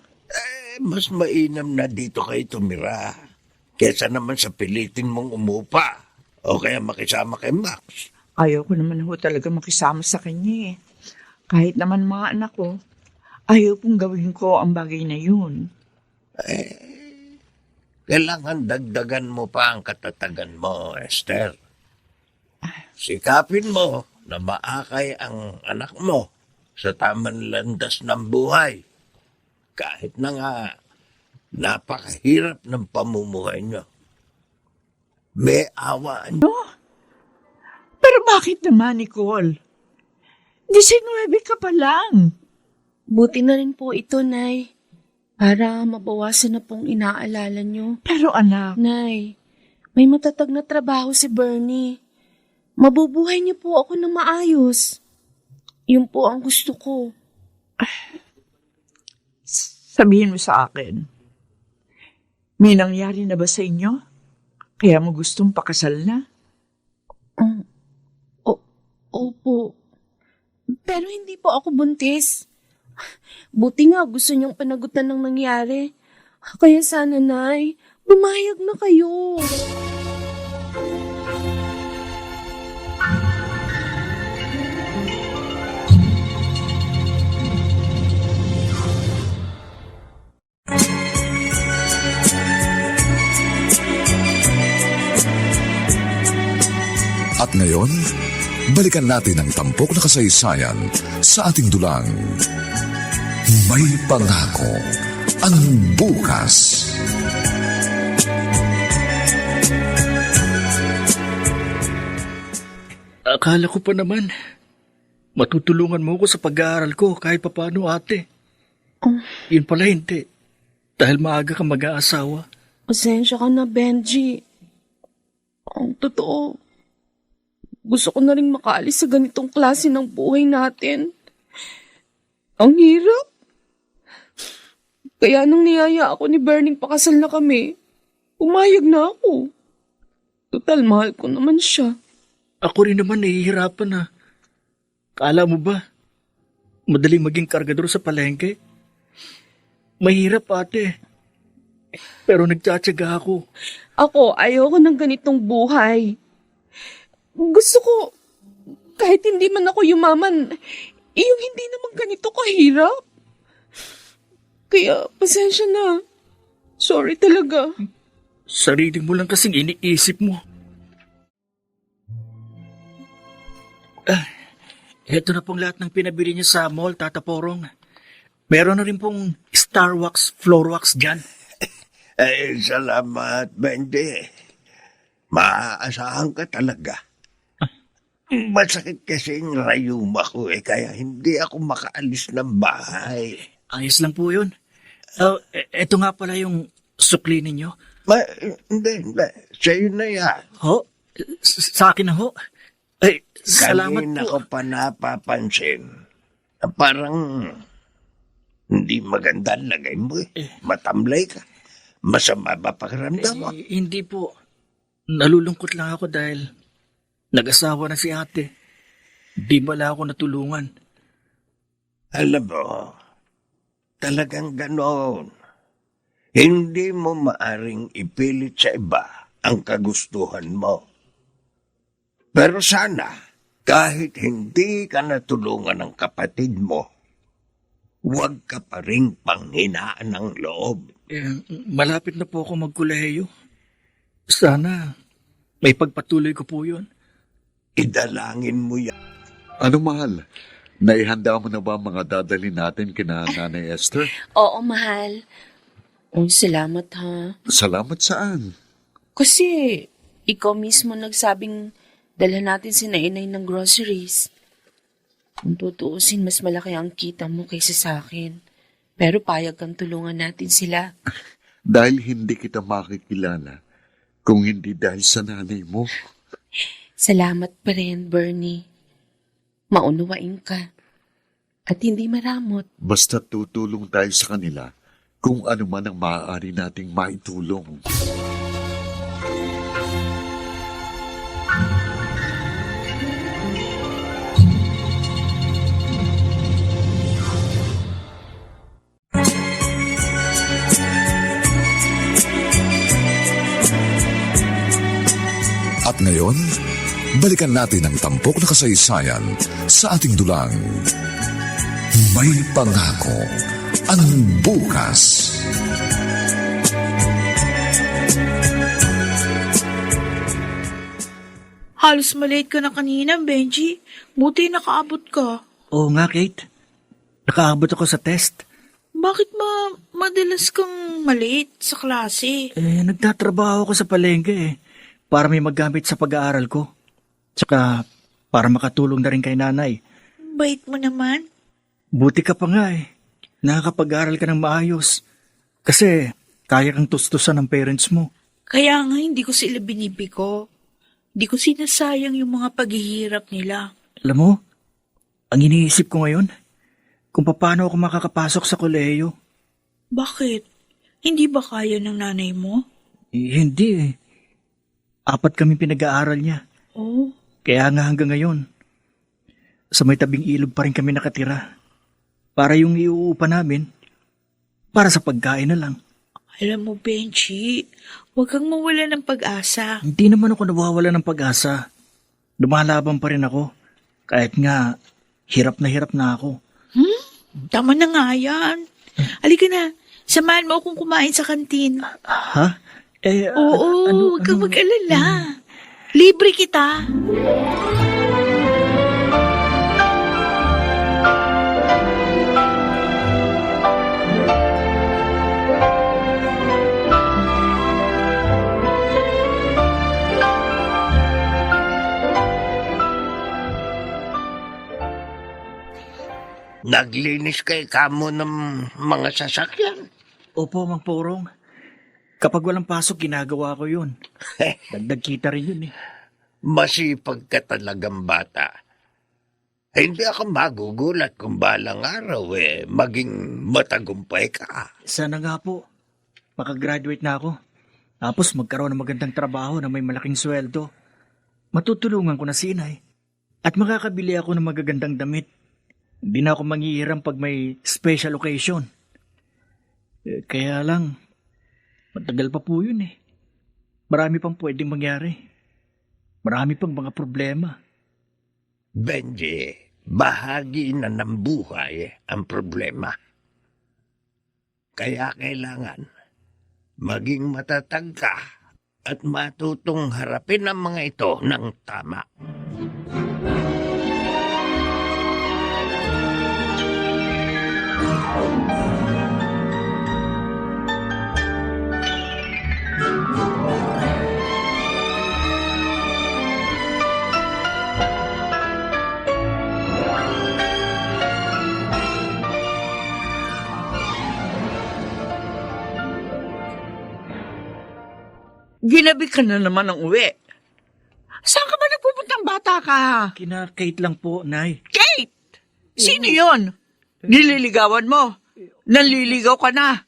Speaker 8: Mas mainam na dito kayo tumira. Kesa naman sa pilitin mong umupa. O kaya makisama kay Max.
Speaker 6: Ayaw ko naman ho talaga makisama sa kanya eh. Kahit naman mga anak ko, ayaw pong gawin ko ang bagay na yun.
Speaker 8: Kailangan dagdagan mo pa ang katatagan mo, Esther. Sikapin mo na maakay ang anak mo sa tamang landas ng buhay. Kahit na nga napakahirap ng pamumuhay nyo. May awa nyo.
Speaker 6: Pero bakit naman, Nicole? 19 ka pa lang.
Speaker 4: Buti na rin po ito, Nay. Para mabawasan na pong inaalala nyo.
Speaker 6: Pero anak,
Speaker 4: Nay, may matatag na trabaho si Bernie. Mabubuhay niyo po ako na maayos. Yun po ang gusto ko.
Speaker 6: sabihin mo sa akin, may nangyari na ba sa inyo? Kaya mo gustong pakasal na?
Speaker 4: Opo. Pero hindi po ako buntis. Buti nga gusto niyong panagutan ng nangyari. Kaya sana, Nay, bumayag na kayo.
Speaker 1: At ngayon, balikan natin ang tampok na kasaysayan sa ating dulang. May pangako ang bukas.
Speaker 7: Akala ko pa naman, matutulungan mo ko sa pag-aaral ko kahit papano, ate. Yun pala hindi. Dahil maaga ka mag-aasawa.
Speaker 4: Pasensya ka na, Benji. Ang totoo, gusto ko na rin makaalis sa ganitong klase ng buhay natin. Ang hirap. Kaya nung niyaya ako ni Berning pakasal na kami, umayag na ako. Total, mahal ko naman siya.
Speaker 7: Ako rin naman nahihirapan na. Kala mo ba, madaling maging kargador sa palengke? Mahirap, ate. Pero nagtsatsaga ako.
Speaker 4: Ako, ayoko ng ganitong buhay. Gusto ko, kahit hindi man ako yumaman, yung hindi naman ganito kahirap. Kaya, pasensya na. Sorry talaga.
Speaker 7: Sarili mo lang kasing iniisip mo. Ito na pong lahat ng pinabili niya sa mall, Tata Porong. Meron na rin pong star wax, floor wax dyan.
Speaker 8: Salamat, Bendy. Maaasahan ka talaga. Masakit kasi yung rayuma ko kaya hindi ako makaalis ng bahay.
Speaker 7: Ayos lang po yun. Ito nga pala yung sukli ninyo.
Speaker 8: Hindi. Sa'yo na yan.
Speaker 7: Ho? Sa akin na ho? Ay, salamat
Speaker 8: Kanina
Speaker 7: po.
Speaker 8: ko pa napapansin na parang hindi maganda ang lagay mo Matamlay ka. Masama ba pakiramdam mo?
Speaker 7: Hindi po. Nalulungkot lang ako dahil nag-asawa na si ate. Di bala ako natulungan.
Speaker 8: Alam mo, talagang ganon. Hindi mo maaring ipilit sa iba ang kagustuhan mo. Pero sana, kahit hindi ka natulungan ng kapatid mo, huwag ka pa rin panghinaan ng loob.
Speaker 7: Malapit na po ako magkolehiyo. Sana may pagpatuloy ko po yun.
Speaker 8: Idalangin mo yan.
Speaker 5: Ano, mahal? Naihanda mo na ba ang mga dadalhin natin kina Nanay Esther?
Speaker 4: Oo, mahal. Salamat ha.
Speaker 5: Salamat saan?
Speaker 4: Kasi ikaw mismo nagsabing dala natin si Nainay ng groceries. Kung tutuusin, mas malaki ang kita mo kaysa sa akin. Pero payag kang tulungan natin sila.
Speaker 5: Dahil hindi kita makikilala kung hindi dahil sa nanay mo.
Speaker 4: Salamat pa rin, Bernie. Maunawain ka. At hindi maramot.
Speaker 5: Basta tutulong tayo sa kanila kung ano man ang maaari nating maitulong.
Speaker 1: At ngayon, balikan natin ang tampok na kasaysayan sa ating dulang. May pangako ang bukas.
Speaker 3: Halos malate ka na kanina, Benji. Buti nakaabot ka.
Speaker 7: Oo nga, Kate. Nakaabot ako sa test.
Speaker 3: Bakit madalas kang malate sa klase?
Speaker 7: Nagtatrabaho ako sa palengke para may magamit sa pag-aaral ko. Tsaka para makatulong na rin kay nanay.
Speaker 3: Bait mo naman.
Speaker 7: Buti ka pa nga eh. Nakakapag-aral ka ng maayos. Kasi kaya kang tustusan ng parents mo.
Speaker 3: Kaya nga hindi ko sila binibiko. Hindi ko sinasayang yung mga paghihirap nila.
Speaker 7: Alam mo, ang iniisip ko ngayon, kung paano ako makakapasok sa kolehiyo.
Speaker 3: Bakit? Hindi ba kaya ng nanay mo?
Speaker 7: Hindi eh. 4 kami pinag-aaral niya.
Speaker 3: Oh,
Speaker 7: Kaya nga hanggang ngayon, sa may tabing ilog pa rin kami nakatira. Para yung iuupa namin, para sa pagkain na lang.
Speaker 3: alam mo, Benji, huwag kang mawala ng pag-asa.
Speaker 7: Hindi naman ako nawawala ng pag-asa. Lumalaban pa rin ako. Kahit nga, hirap na ako.
Speaker 3: Tama na nga yan. Halika na, samahan mo akong kumain sa kantin.
Speaker 7: Ha?
Speaker 3: Oo, huwag kang mag-alala. Libre kita.
Speaker 8: Naglinis kay kamo ng mga sasakyan.
Speaker 7: Opo, Mang Porong. Kapag walang pasok, ginagawa ko yun. Dagdag kita rin yun eh.
Speaker 8: Masipag ka talagang bata. Hindi ako magugulat kung balang araw maging matagumpay ka.
Speaker 7: Sana nga po, makagraduate na ako. Tapos magkaroon ng magandang trabaho na may malaking sweldo. Matutulungan ko na si inay. At makakabili ako ng magagandang damit. Hindi na ako manghihiram pag may special occasion. Kaya lang, matagal pa po yun eh. Marami pang pwedeng mangyari. Marami pang mga problema.
Speaker 8: Benji, bahagi na ng buhay ang problema. Kaya kailangan maging matatag ka at matutong harapin ang mga ito ng tama.
Speaker 6: Ginabi ka na naman ng uwi. Saan ka ba nagpupuntang bata ka?
Speaker 7: Kina Kate lang po, Nay.
Speaker 6: Kate! Sino yon? Nililigawan mo? Nanliligaw ka na?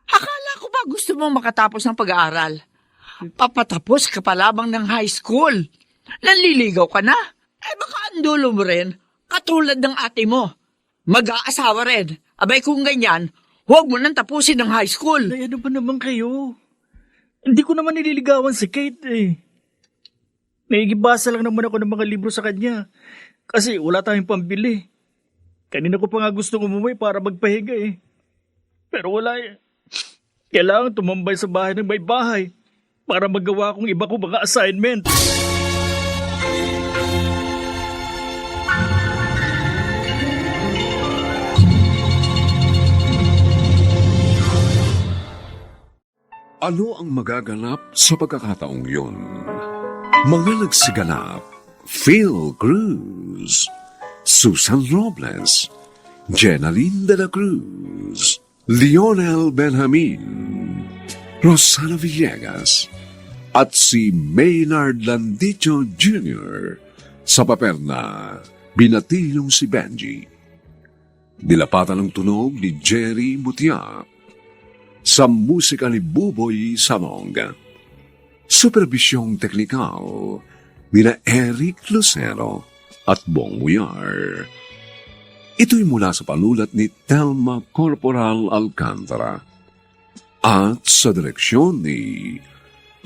Speaker 6: Akala ko ba gusto mong makatapos ng pag-aaral? Papatapos ka pa lamang ng high school. Nanliligaw ka na? Baka ang dulo mo rin, katulad ng ate mo. Mag-aasawa rin. Abay kung ganyan, huwag mo nang tapusin ng high school.
Speaker 7: Nay, ano ba naman kayo? Hindi ko naman nililigawan si Kate eh. Naigibasa lang naman ako ng mga libro sa kanya. Kasi wala tayong pambili. Kanina ko pa nga gustong umuwi para magpahiga eh. Pero wala eh. Kailangan tumambay sa bahay ng may bahay para magawa kong iba kong mga assignment.
Speaker 2: Ano ang magaganap sa pagkakataong yun? Mga nagsiganap, Phil Cruz, Susan Robles, Jenaline de la Cruz, Lionel Benjamin, Rosana Villegas, at si Maynard Landicho Jr. sa papel na binatilong si Benji. Nilapatan ng tunog ni Jerry Mutia. Sa musika ni Buboy Samong. Supervisyong teknikal nila Eric Lucero at Bong Muyar. Ito'y mula sa panulat ni Telma Corporal Alcantara at sa direksyon ni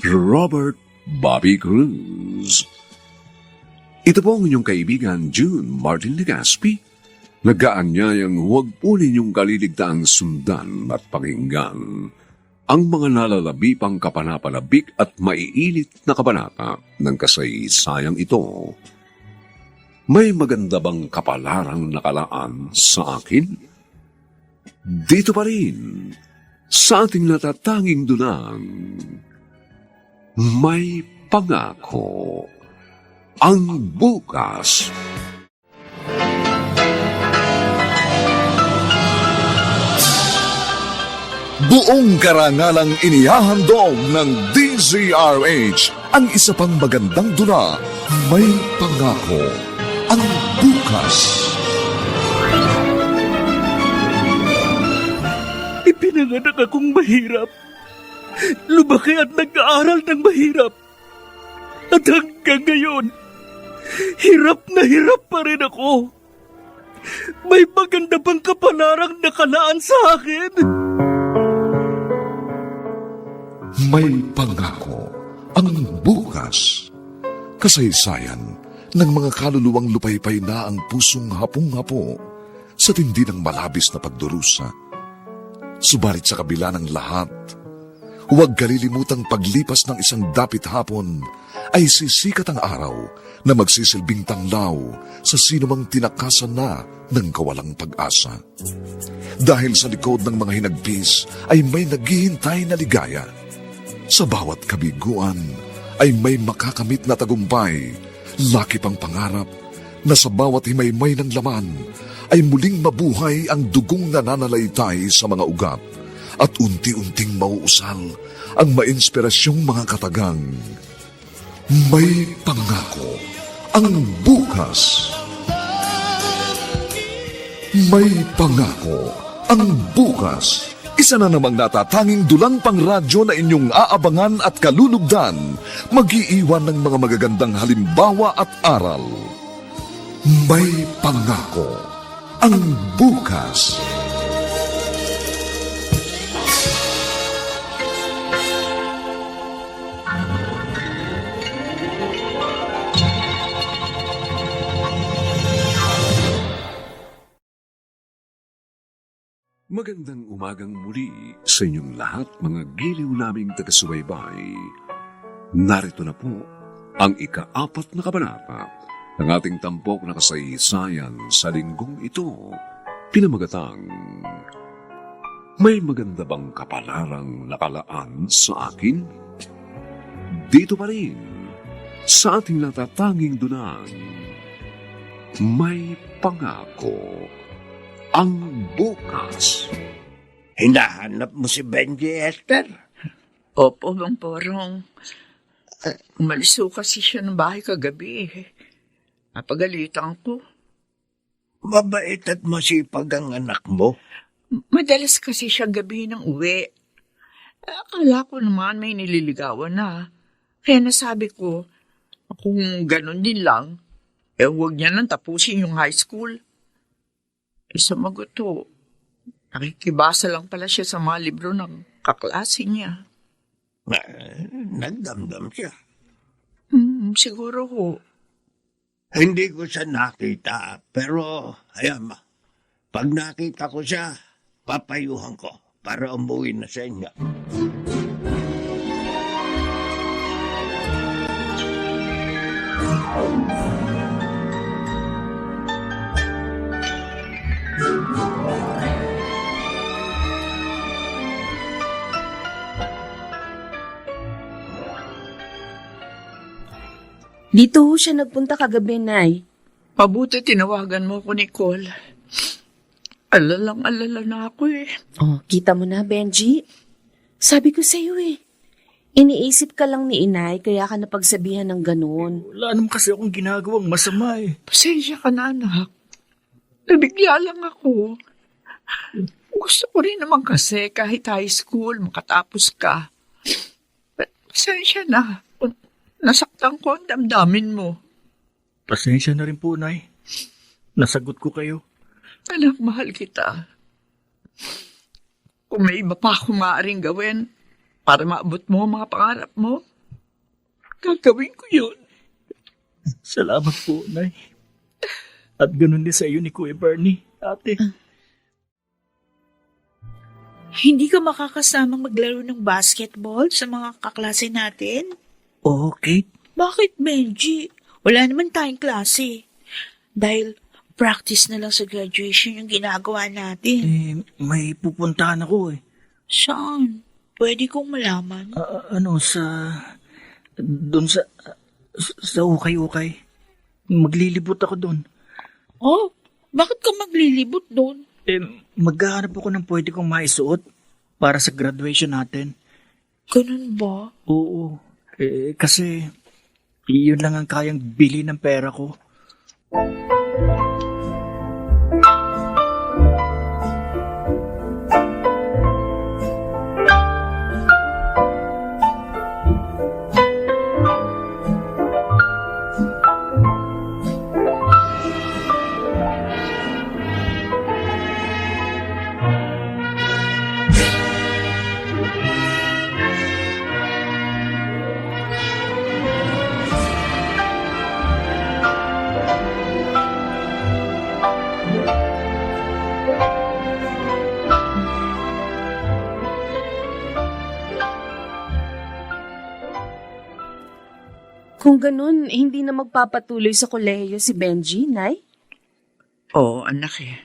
Speaker 2: Robert Bobby Cruz. Ito po ang inyong kaibigan June Martin Legaspi. Nag-aanyayang huwag po ninyong kaliligtaang sundan at pakinggan ang mga nalalabi pang kapanapanabik at maiinit na kabanata ng kasaysayang ito. May maganda bang kapalarang nakalaan sa akin? Dito pa rin, sa ating natatanging dunang, may pangako ang bukas.
Speaker 1: Buong karangalang inihahandog ng DZRH ang isa pang magandang dula, May Pangako, ang bukas.
Speaker 7: Ipinanganak akong mahirap. Lumaki at nag-aaral ng mahirap. At hanggang ngayon, hirap na hirap pa rin ako. May maganda bang kapanarang nakalaan sa akin?
Speaker 1: May Pangako, ang bukas. Kasaysayan ng mga kaluluwang lupaypay na ang pusong hapong-hapo sa tindi ng malabis na pagdurusa. Subalit sa kabila ng lahat, huwag kalilimutang paglipas ng isang dapit hapon ay sisikat ang araw na magsisilbing tanglaw sa sinumang tinakasan na ng kawalang pag-asa. Dahil sa likod ng mga hinagpis ay may naghihintay na ligaya. Sa bawat kabiguan ay may makakamit na tagumpay, laki pang pangarap na sa bawat himaymay ng laman ay muling mabuhay ang dugong nananalaytay sa mga ugat at unti-unting mauusal ang mainspirasyong mga katagang. May Pangako, ang bukas. May Pangako, ang bukas. Isa na namang natatanging dulang pangradyo na inyong aabangan at kalulugdan, mag-iiwan ng mga magagandang halimbawa at aral. May Pangako, ang bukas.
Speaker 2: Magandang umagang muli sa inyong lahat, mga giliw naming taga-subaybay. Narito na po ang ika-4 na kabanata ng ating tampok na kasaysayan sa linggong ito, pinamagatang May maganda bang kapalarang nakalaan sa akin? Dito pa rin sa ating natatanging dunang May Pangako, ang bukas.
Speaker 8: Hinahanap mo si Benji, Esther?
Speaker 6: Opo, Bang Porong. Umalis ho kasi siya ng bahay kagabi. Napagalitan ko.
Speaker 8: Mabait at masipag ang anak mo.
Speaker 6: Madalas kasi siya gabi ng uwi. Akala ko naman may nililigawan na. Kaya nasabi ko, kung ganun din lang, huwag niya nang tapusin yung high school. Sumagot ho, nakikibasa lang pala siya sa mga libro ng kaklase niya.
Speaker 8: Nagdamdam siya.
Speaker 6: Siguro ho.
Speaker 8: Hindi ko siya nakita, pero ayan, pag nakita ko siya, papayuhan ko para umuwi na sa inyo.
Speaker 4: Dito ho siya nagpunta kagabi, Nay.
Speaker 6: Mabuti tinawagan mo ko, Nicole. Alalang-alala na ako eh.
Speaker 4: Oh, kita mo na, Benji. Sabi ko sa'yo eh. Iniisip ka lang ni Inay kaya ka napagsabihan ng ganun.
Speaker 7: Wala naman kasi akong ginagawang masama eh.
Speaker 6: Pasensya ka na, anak. Nabigla lang ako. Gusto ko rin naman kasi kahit high school, makatapos ka. Pasensya na. Nasaktan ko ang damdamin mo.
Speaker 7: Pasensya na rin po, Nay. Nasagot ko kayo.
Speaker 6: Anak, mahal kita. Kung may iba pa akong maaaring gawin para maabot mo ang mga pangarap mo, gagawin ko yun.
Speaker 7: Salamat po, Nay. At ganun din sa iyo ni Kuya Bernie, ate.
Speaker 3: Hindi ka makakasamang maglaro ng basketball sa mga kaklase natin?
Speaker 7: Okay.
Speaker 3: Bakit, Benji? Wala naman tayong klase. Dahil practice na lang sa graduation yung ginagawa natin.
Speaker 7: May pupuntahan ako eh.
Speaker 3: Saan? Pwede kong malaman.
Speaker 7: Doon sa... Sa ukay-ukay. Maglilibot ako doon.
Speaker 3: Oh, bakit ka maglilibot doon?
Speaker 7: Maghahanap ako ng pwede kong maisuot para sa graduation natin.
Speaker 3: Ganun ba?
Speaker 7: Oo. Kasi yun lang ang kayang bili ng pera ko.
Speaker 4: Kung ganun, hindi na magpapatuloy sa kolehiyo si Benji, Nay?
Speaker 6: Oo, anak eh.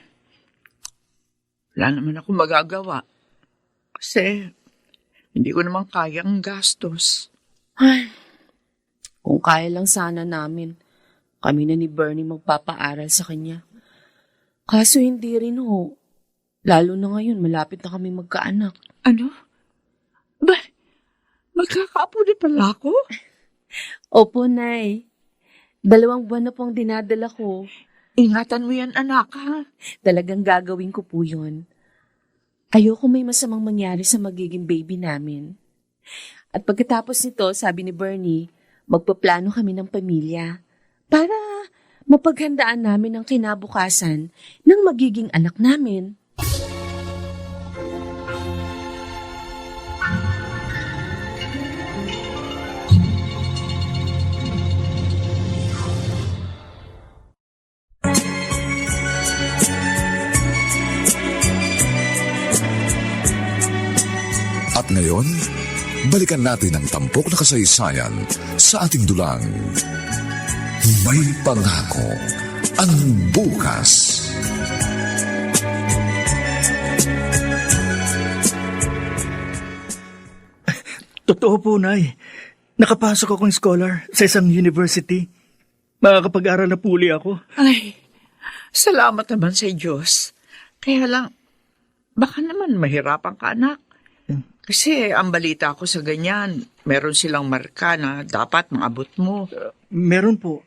Speaker 6: Wala naman ako magagawa. Kasi hindi ko naman kayang gastos.
Speaker 4: Ay, kung kaya lang sana namin, kami na ni Bernie magpapaaral sa kanya. Kaso hindi rin ho. Lalo na ngayon, malapit na kami magkaanak.
Speaker 6: Ano? Ba, magkakaapo din pala ako?
Speaker 4: Opo, Nay. 2 buwan na pong dinadala ko.
Speaker 6: Ingatan mo yan, anak, ha?
Speaker 4: Talagang gagawin ko po yun. Ayoko may masamang mangyari sa magiging baby namin. At pagkatapos nito, sabi ni Bernie, magpaplano kami ng pamilya para mapaghandaan namin ang kinabukasan ng magiging anak namin.
Speaker 1: At ngayon, balikan natin ang tampok na kasaysayan sa ating dulang. May pangako ang bukas.
Speaker 7: Totoo po, Nay. Nakapasok akong scholar sa isang university. Makakapag-aral na puli ako.
Speaker 6: Ay, salamat naman sa Diyos. Kaya lang, baka naman mahirapan ka, anak. Kasi ang balita ko sa ganyan, meron silang marka na dapat maabot mo.
Speaker 7: Meron po.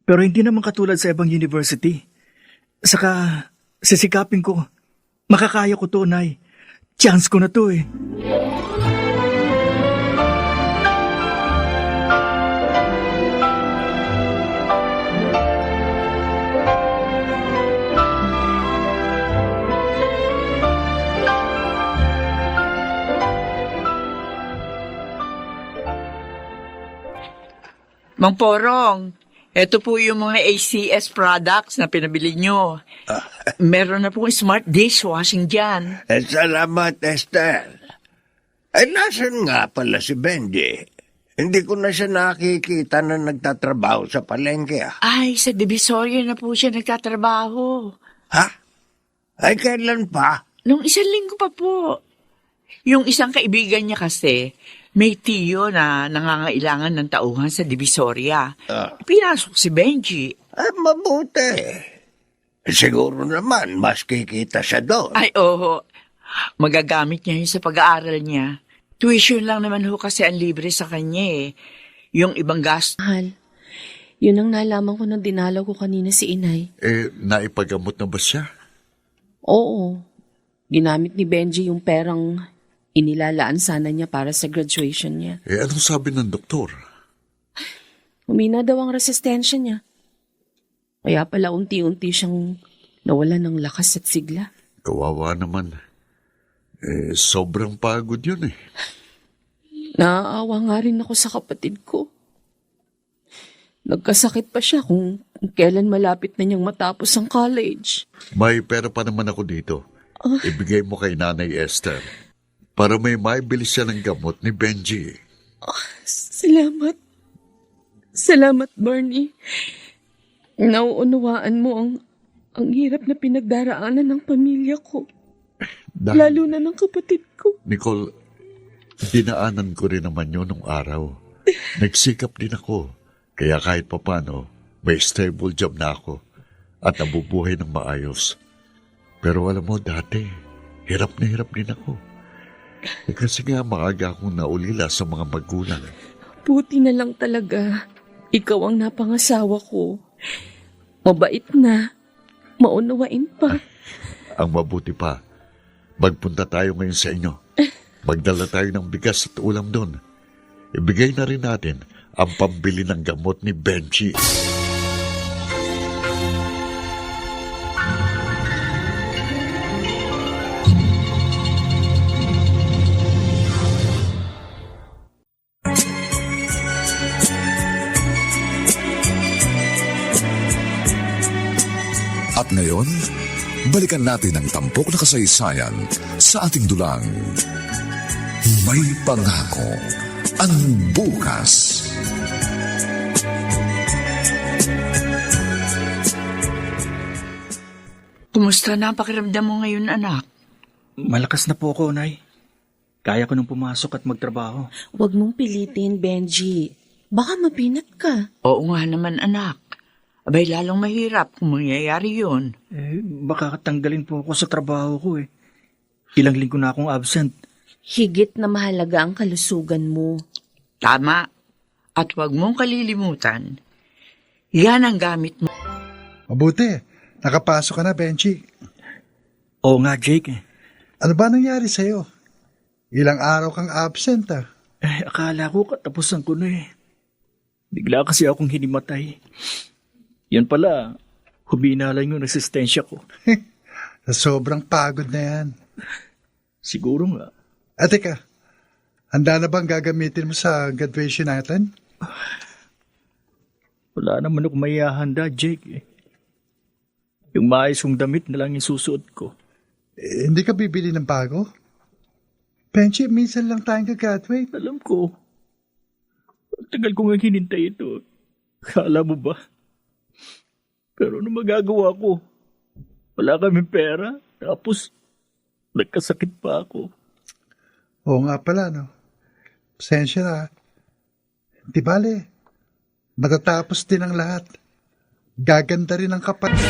Speaker 7: Pero hindi naman katulad sa ibang university. Saka, sisikapin ko. Makakaya ko to, Nay. Chance ko na to eh.
Speaker 6: Mang Porong, eto po yung mga ACS products na pinabili nyo. Meron na pong smart dishwashing dyan.
Speaker 8: Salamat, Esther. Ay, nasan nga pala si Benji? Hindi ko na siya nakikita na nagtatrabaho sa palengke.
Speaker 3: Ay, sa Divisoria na po siya nagtatrabaho.
Speaker 8: Ha? Ay, kailan pa?
Speaker 3: Nung 1 linggo pa po.
Speaker 6: Yung isang kaibigan niya kasi, may tiyo na nangangailangan ng tauhan sa Divisoria. Pinasok si Benji.
Speaker 8: Ay, mabuti. Siguro naman, mas kikita siya doon.
Speaker 6: Ay, oo. Magagamit niya yun sa pag-aaral niya. Tuition lang naman ho kasi ang libre sa kanya eh. Yung ibang gasto.
Speaker 4: Mahal, yun ang nalaman ko nang dinalaw ko kanina si Inay.
Speaker 5: Naipagamot na ba siya?
Speaker 4: Oo, ginamit ni Benji yung perang inilalaan sana niya para sa graduation niya.
Speaker 5: Anong sabi ng doktor?
Speaker 4: Humina daw ang resistensya niya. Kaya pala unti-unti siyang nawalan ng lakas at sigla.
Speaker 5: Kawawa naman. Sobrang pagod yun eh.
Speaker 4: Naaawa nga rin ako sa kapatid ko. Nagkasakit pa siya kung kailan malapit na niyang matapos ang college.
Speaker 5: May pera pa naman ako dito. Ibigay mo kay Nanay Esther para may maibili siya ng gamot ni Benji.
Speaker 4: Salamat. Salamat, Bernie. Nauunawaan mo ang hirap na pinagdaraanan ng pamilya ko. Lalo na ng kapatid ko.
Speaker 5: Nicole, dinaanan ko rin naman yun nung araw. Nagsikap din ako. Kaya kahit papano, may stable job na ako at nabubuhay ng maayos. Pero alam mo, dati, hirap na hirap din ako. Kasi nga maaga akong naulila sa mga magulang.
Speaker 4: Buti na lang talaga. Ikaw ang napangasawa ko. Mabait na. Maunawain pa.
Speaker 5: Ang mabuti pa, magpunta tayo ngayon sa inyo. Magdala tayo ng bigas at ulam doon. Ibigay na rin natin ang pambili ng gamot ni Benji.
Speaker 1: At ngayon, balikan natin ang tampok na kasaysayan sa ating dulang. May pangako ang bukas.
Speaker 6: Kumusta na ang pakiramdam mo ngayon, anak?
Speaker 7: Malakas na po ako, Nay. Kaya ko nang pumasok at magtrabaho.
Speaker 4: Huwag mong pilitin, Benji. Baka mapinat ka.
Speaker 6: Oo nga naman, anak. Abay, lalong mahirap kung mangyayari yun.
Speaker 7: Baka tanggalin po ako sa trabaho ko eh. Ilang linggo na akong absent.
Speaker 4: Higit na mahalaga ang kalusugan mo.
Speaker 6: Tama. At huwag mong kalilimutan. Yan ang gamit mo.
Speaker 9: Mabuti, nakapasok ka na, Benji.
Speaker 7: Oo nga, Jake eh.
Speaker 9: Ano ba nangyari sa'yo? Ilang araw kang absent
Speaker 7: Akala ko katapusan ko na eh. Bigla kasi akong hinimatay. Yan pala, humina lang yung resistensya ko.
Speaker 9: Sa sobrang pagod na yan.
Speaker 7: Siguro nga.
Speaker 9: At teka, handa na bang gagamitin mo sa graduation natin?
Speaker 7: Wala naman ako maihahanda, Jake eh. Yung maayos kong damit na lang yung susuot ko.
Speaker 9: Hindi ka bibili ng bago? Benji, minsan lang tayong gagraduate.
Speaker 7: Alam ko. Ang tagal ko nga hinintay ito. Kala mo ba? Pero ano magagawa ko? Wala kaming pera. Tapos, nagkasakit pa ako.
Speaker 9: Oo nga pala, no? Pasensya na. Di bale, matatapos din ang lahat. Gaganda rin ang kapatid.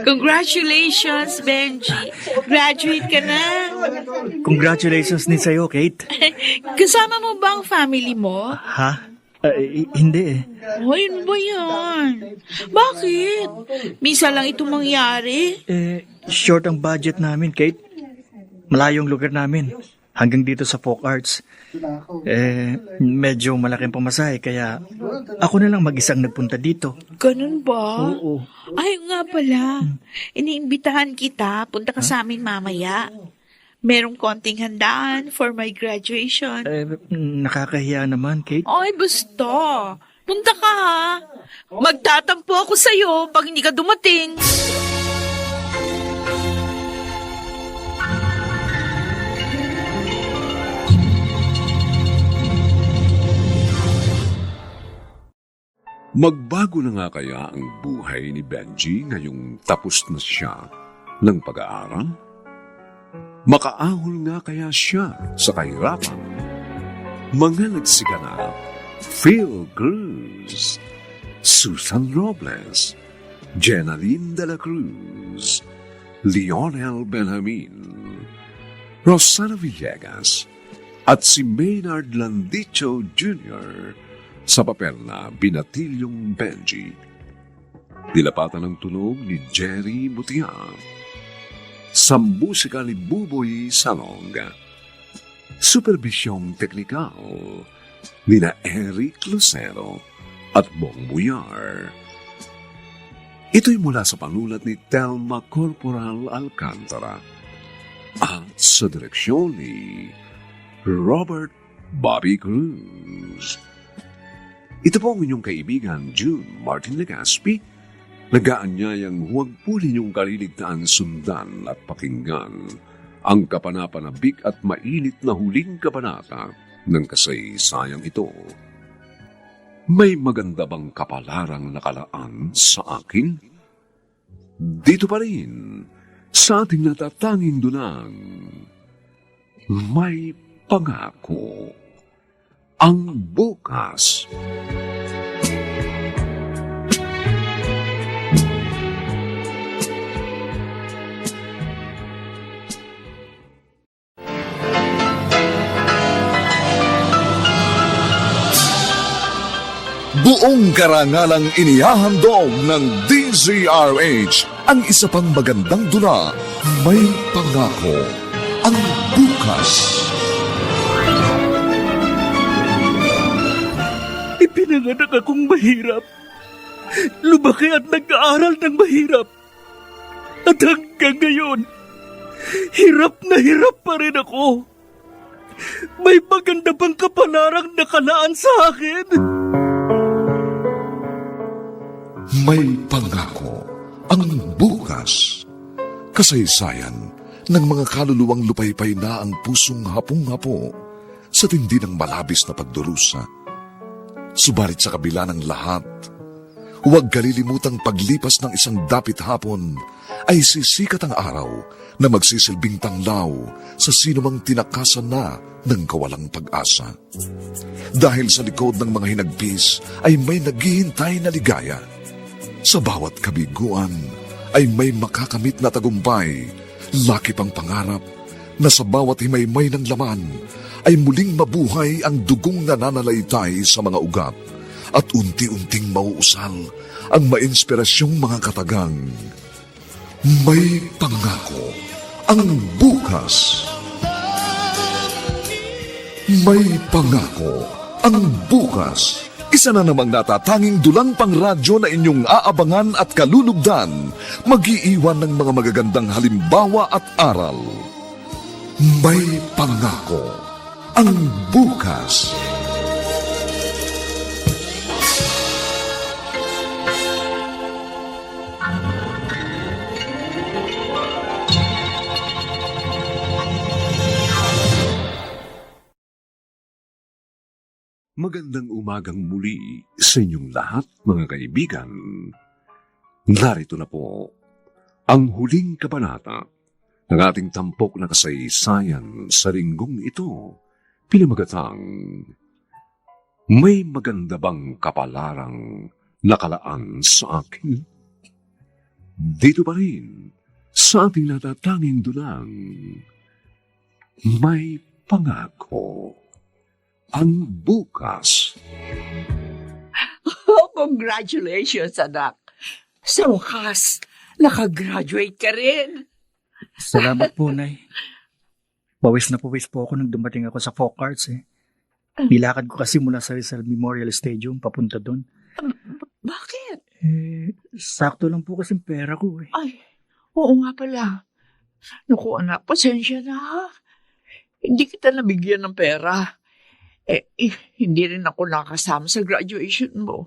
Speaker 3: Congratulations, Benji. Graduate ka na.
Speaker 7: Congratulations din sa'yo, Kate.
Speaker 3: Kasama mo ba ang family mo?
Speaker 7: Ha? Hindi eh.
Speaker 3: Hoy, ano ba yan? Bakit? Minsan lang ito mangyari.
Speaker 7: Short ang budget namin, Kate. Malayong lugar namin. Hanggang dito sa Folk Arts. Medyo malaking pamasahe, kaya ako na lang mag-isang nagpunta dito.
Speaker 3: Ganun ba?
Speaker 7: Oo.
Speaker 3: Ay, nga pala. Iniimbitahan kita. Punta ka sa amin mamaya. Merong konting handaan for my graduation.
Speaker 7: Nakakahiya naman, Kate.
Speaker 3: Ay, basta. Punta ka ha. Magtatampo ako sa'yo pag hindi ka dumating.
Speaker 2: Magbago na nga kaya ang buhay ni Benji ngayong tapos na siya ng pag-aaral? Makaahol nga kaya siya sa kahirapan? Mga nagsiganap, Phil Cruz, Susan Robles, Jenaline de la Cruz, Lionel Benjamin, Rosana Villegas, at si Maynard Landicho Jr., sa papel na Binatilyong Benji. Dilapatan ng tunog ni Jerry Mutia. Sa musika ni Buboy Salong. Supervisyong teknikal ni na Eric Lucero at Bong Buyar. Ito'y mula sa panulat ni Telma Corporal Alcantara at sa direksyon ni Robert Bobby Cruz. Ito po ang inyong kaibigan, June Martin Legaspi, nag-aanyayang huwag po ninyong kaliligtaan sundan at pakinggan ang kapanapanabik at mainit na huling kabanata ng kasaysayang ito. May maganda bang kapalarang nakalaan sa akin? Dito pa rin, sa ating natatanging dunang, may pangako ang bukas.
Speaker 1: Buong karangalang inihahandog ng DZRH ang isa pang magandang dula, May Pangako ang Bukas.
Speaker 7: Ipinanganak akong mahirap. Lumaki at nag-aaral ng mahirap. At hanggang ngayon, hirap na hirap pa rin ako. May maganda bang kapalarang nakalaan sa akin?
Speaker 1: May Pangako ang Bukas. Kasaysayan ng mga kaluluwang lupaypay na ang pusong hapong-hapo sa tindi ng malabis na pagdurusa. Subalit sa kabila ng lahat, huwag kalilimutang paglipas ng isang dapit hapon ay sisikat ang araw na magsisilbing tanglaw sa sinumang tinakasan na ng kawalang pag-asa. Dahil sa likod ng mga hinagpis ay may naghihintay na ligaya. Sa bawat kabiguan ay may makakamit na tagumpay, laki pang pangarap na sa bawat himaymay ng laman ay muling mabuhay ang dugong nananalaytay sa mga ugat at unti-unting mauusal ang mainspirasyong mga katagang. May Pangako ang Bukas. May Pangako ang Bukas. Isa na namang natatanging dulang pang radyo na inyong aabangan at kalulugdan, mag-iiwan ng mga magagandang halimbawa at aral. May Pangako ang Bukas.
Speaker 2: Magandang umagang muli sa inyong lahat, mga kaibigan. Narito na po ang huling kabanata ng ating tampok na kasaysayan sa linggong ito, pinamagatang May Maganda Bang Kapalarang Nakalaan sa Akin? Dito pa rin sa ating natatanging dulang, May Pangako ang Bukas.
Speaker 6: Oh, congratulations, anak. Sa wakas, nakagraduate ka rin.
Speaker 7: Salamat po, Nay. Pawis na pawis po ako nang dumating ako sa folk arts eh. Nilakad ko kasi mula sa Rizal Memorial Stadium papunta doon.
Speaker 6: Bakit?
Speaker 7: Sakto lang po kasing pera ko eh.
Speaker 6: Ay, oo nga pala. Naku, anak, pasensya na ha. Hindi kita nabigyan ng pera. Hindi rin ako nakasama sa graduation mo.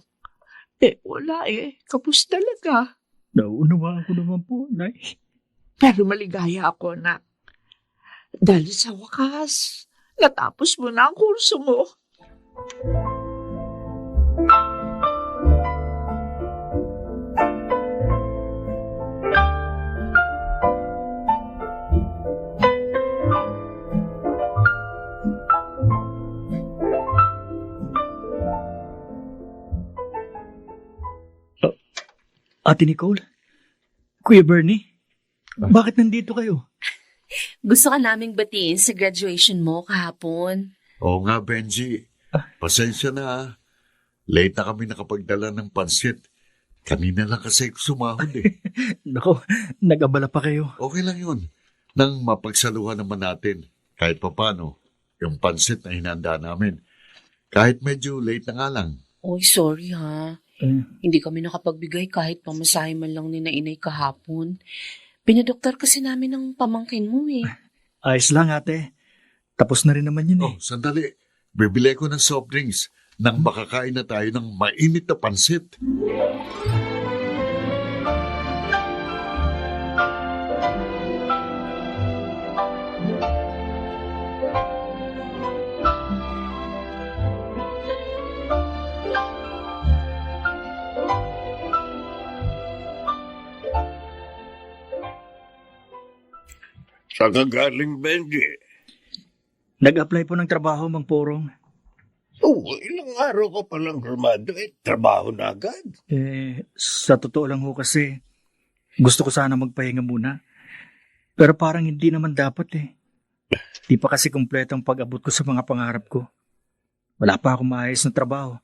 Speaker 6: Wala kapos talaga.
Speaker 7: Naunawaan ko naman po, Nay.
Speaker 6: Pero maligaya ako, anak. Dahil sa wakas, natapos mo na ang kurso mo.
Speaker 7: Ate Nicole? Kuya Bernie? Bakit nandito kayo?
Speaker 4: Gusto ka naming batiin sa graduation mo kahapon.
Speaker 5: Oo nga, Benji. Pasensya na. Late na kami nakapagdala ng pansit. Kanina lang kasi sumahod eh.
Speaker 7: Nako, nag-abala pa kayo.
Speaker 5: Okay lang yun. Nang mapagsaluhan naman natin, kahit papano, yung pansit na hinanda namin. Kahit medyo late na nga lang.
Speaker 4: Oy, sorry ha. Hindi kami nakapagbigay kahit pamasahe man lang ni Nainay kahapon. Pinadoktor kasi namin ng pamangkin mo eh.
Speaker 7: Ayos lang, ate. Tapos na rin naman yun eh.
Speaker 5: Oh, sandali. Bibili ko ng soft drinks nang makakain na tayo ng mainit na pansit.
Speaker 8: Saan ka galing, Benji?
Speaker 7: Nag-apply po ng trabaho, Mang Porong.
Speaker 8: Ilang araw ko palang graduate, trabaho na agad.
Speaker 7: Sa totoo lang ho kasi, gusto ko sana magpahinga muna. Pero parang hindi naman dapat eh. Di pa kasi kumpleto ang pag-abot ko sa mga pangarap ko. Wala pa akong maayos na trabaho.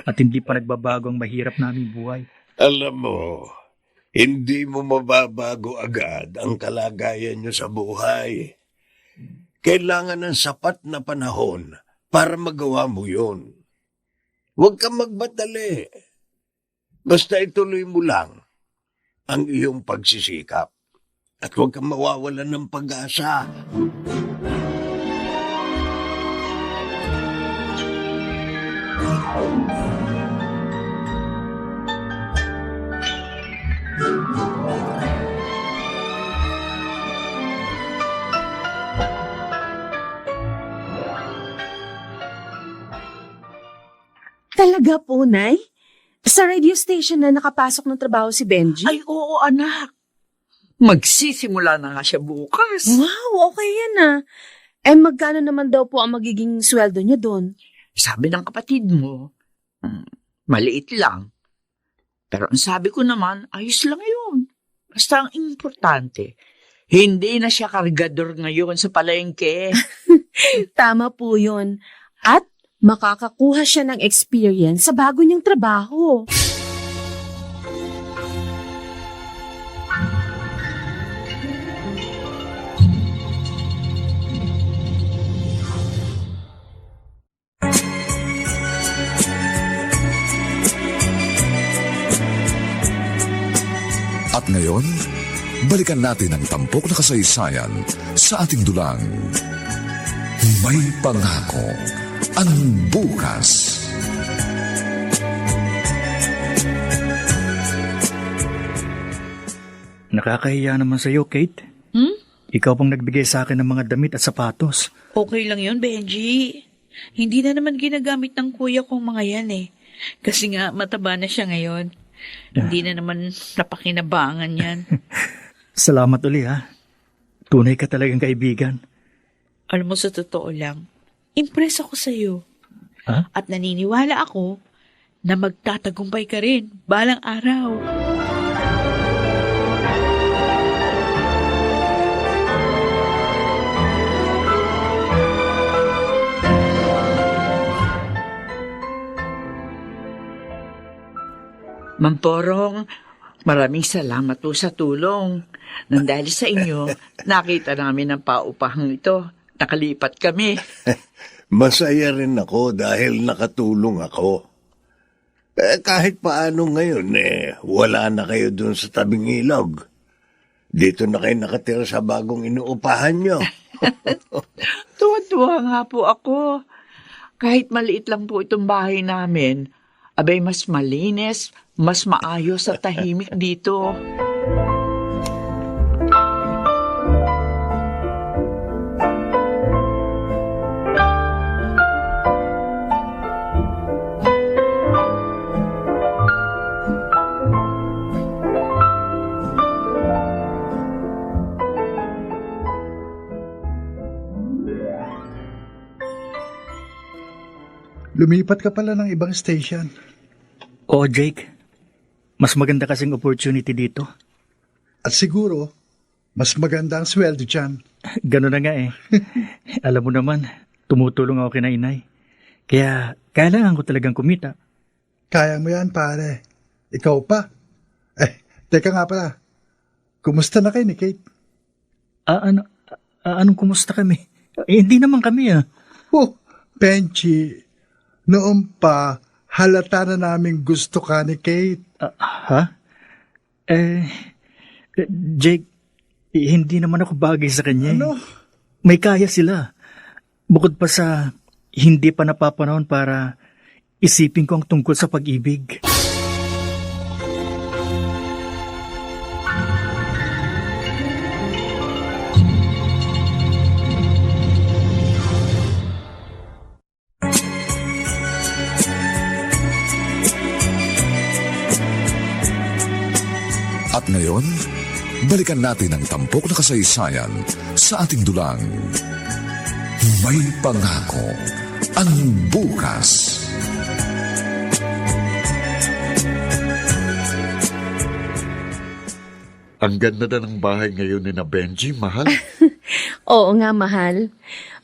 Speaker 7: At hindi pa nagbabago ang mahirap naming buhay.
Speaker 8: Alam mo, hindi mo mababago agad ang kalagayan nyo sa buhay. Kailangan ng sapat na panahon para magawa mo yun. Huwag kang magmadali. Basta ituloy mo lang ang iyong pagsisikap. At huwag kang mawawalan ng pag-asa.
Speaker 4: Talaga po, Nay? Sa radio station na nakapasok ng trabaho si Benji?
Speaker 6: Ay, oo, anak. Magsisimula na nga siya bukas.
Speaker 4: Wow, okay yan ah. Magkano naman daw po ang magiging sweldo niya doon?
Speaker 6: Sabi ng kapatid mo, maliit lang. Pero ang sabi ko naman, ayos lang yun. Basta ang importante, hindi na siya kargador ngayon sa palengke.
Speaker 4: Tama po yun. At makakakuha siya ng experience sa bago niyang trabaho.
Speaker 1: At ngayon, balikan natin ang tampok na kasaysayan sa ating dulang. May pangako ang bukas.
Speaker 7: Nakakahiya naman sa'yo, Kate. Ikaw pang nagbigay sa akin ng mga damit at sapatos.
Speaker 3: Okay lang yun, Benji. Hindi na naman ginagamit ng kuya kong mga yan eh. Kasi nga, mataba na siya ngayon. Hindi na naman napakinabangan yan.
Speaker 7: Salamat uli ha. Tunay ka talagang kaibigan.
Speaker 3: Alam mo, sa totoo lang, impress ako sa'yo.
Speaker 7: Ha?
Speaker 3: At naniniwala ako na magtatagumpay ka rin balang araw.
Speaker 6: Mamporong, maraming salamat po sa tulong. Nang dahil sa inyo, nakita namin ang paupahang ito. Nakalipat kami.
Speaker 8: Masaya rin ako dahil nakatulong ako. Kahit paano ngayon, wala na kayo dun sa tabing ilog. Dito na kayo nakatira sa bagong inuupahan nyo.
Speaker 6: Tuwa-tuwa nga po ako. Kahit maliit lang po itong bahay namin, abay mas malinis, mas maayos at tahimik dito.
Speaker 9: Lumipat ka pala ng ibang station.
Speaker 7: Oo, Jake. Mas maganda kasing opportunity dito.
Speaker 9: At siguro, mas maganda ang sweldo dyan.
Speaker 7: Ganun na nga eh. Alam mo naman, tumutulong ako kina inay. Kaya kailangan ko talagang kumita.
Speaker 9: Kaya mo yan, pare. Ikaw pa. Teka nga pala. Kumusta na kayo ni Kate?
Speaker 7: Anong kumusta kami? Hindi naman kami ah.
Speaker 9: Benji, noon pa, halata na namin gusto ka ni Kate.
Speaker 7: Ha? Jake, hindi naman ako bagay sa kanya.
Speaker 9: Ano?
Speaker 7: May kaya sila. Bukod pa sa hindi pa napapanahon para isipin ko ang tungkol sa pag-ibig.
Speaker 1: At ngayon, balikan natin ang tampok na kasaysayan sa ating dulang. May pangako ang bukas.
Speaker 5: Ang ganda na ng bahay ngayon ni na Benji, mahal.
Speaker 4: Oo nga, mahal.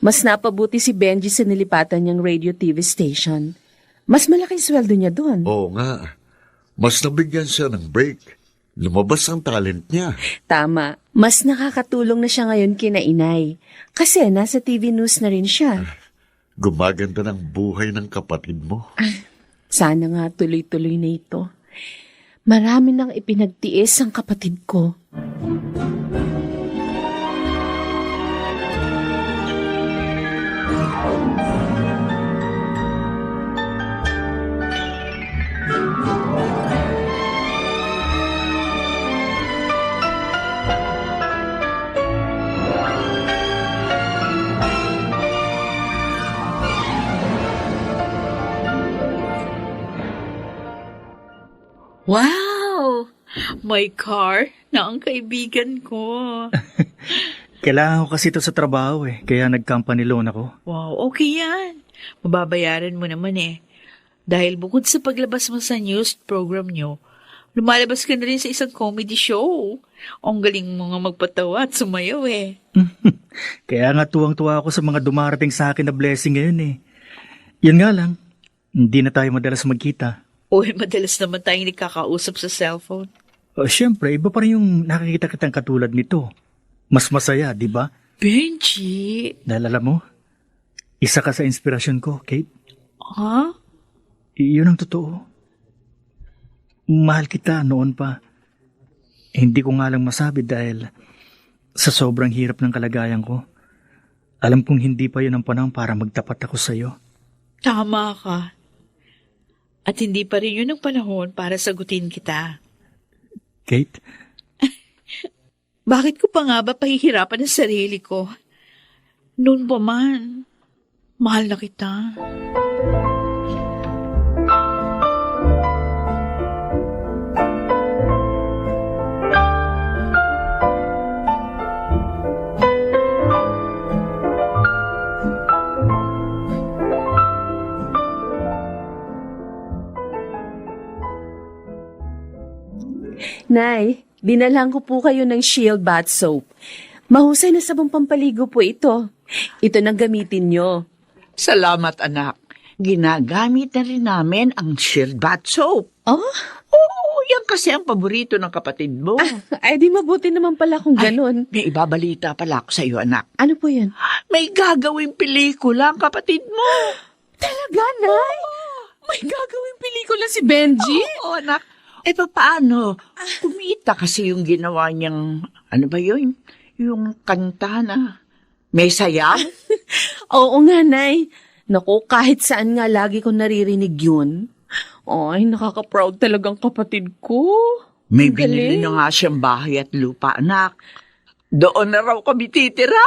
Speaker 4: Mas napabuti si Benji sa nilipatan niyang radio TV station. Mas malaking sweldo niya doon.
Speaker 5: Oo nga. Mas nabigyan siya ng break. Lumabas ang talent niya.
Speaker 4: Tama. Mas nakakatulong na siya ngayon kina inay. Kasi nasa TV news na rin siya.
Speaker 5: Gumaganda ng buhay ng kapatid mo.
Speaker 4: Sana nga tuloy-tuloy na ito. Marami nang ipinagtiis ang kapatid ko.
Speaker 3: Wow! May car na ang kaibigan ko.
Speaker 7: Kailangan ko kasi ito sa trabaho kaya nag-company loan ako.
Speaker 3: Wow, okay yan. Mababayaran mo naman eh. Dahil bukod sa paglabas mo sa news program nyo, lumalabas ka na rin sa isang comedy show. Ang galing mo nga magpatawa at sumayaw eh.
Speaker 7: Kaya nga tuwang-tuwa ako sa mga dumarating sa akin na blessing ngayon. Yun nga lang, hindi na tayo madalas magkita.
Speaker 3: Uy, madalas naman tayong nagkakausap sa cellphone.
Speaker 7: Siyempre, iba pa rin yung nakikita kitang katulad nito. Mas masaya, di ba?
Speaker 3: Benji!
Speaker 7: Dahil alam mo, isa ka sa inspirasyon ko, Kate.
Speaker 3: Ha?
Speaker 7: Yun ang totoo. Mahal kita noon pa. Hindi ko nga lang masabi dahil sa sobrang hirap ng kalagayan ko. Alam kong hindi pa yun ang panahon para magtapat ako sa'yo.
Speaker 3: Tama ka. At hindi pa rin yun ang panahon para sagutin kita.
Speaker 7: Kate?
Speaker 3: Bakit ko pa nga ba pahihirapan ang sarili ko? Noon pa man, mahal na kita.
Speaker 4: Nay, dinalang ko po kayo ng Shield Bath Soap. Mahusay na sabong pampaligo po ito. Ito nang gamitin nyo.
Speaker 6: Salamat, anak. Ginagamit na rin namin ang Shield Bath Soap.
Speaker 4: Oh?
Speaker 6: Oo, yan kasi ang paborito ng kapatid mo.
Speaker 4: Ay, di mabuti naman pala kung ganun.
Speaker 6: May ibabalita pala ako sa iyo, anak.
Speaker 4: Ano po yan?
Speaker 6: May gagawing pelikula ang kapatid mo.
Speaker 4: Talaga, Nay? May gagawing pelikula si Benji?
Speaker 6: Oo, anak. Paano? Kumita kasi yung ginawa niyang, ano ba yun? Yung kanta na may sayaw?
Speaker 4: Oo nga, Nay. Naku, kahit saan nga lagi ko naririnig yun. Ay, nakaka-proud talagang kapatid ko.
Speaker 6: May
Speaker 4: Ang
Speaker 6: binili
Speaker 4: galing.
Speaker 6: na nga siyang bahay at lupa, anak. Doon na raw kami titira.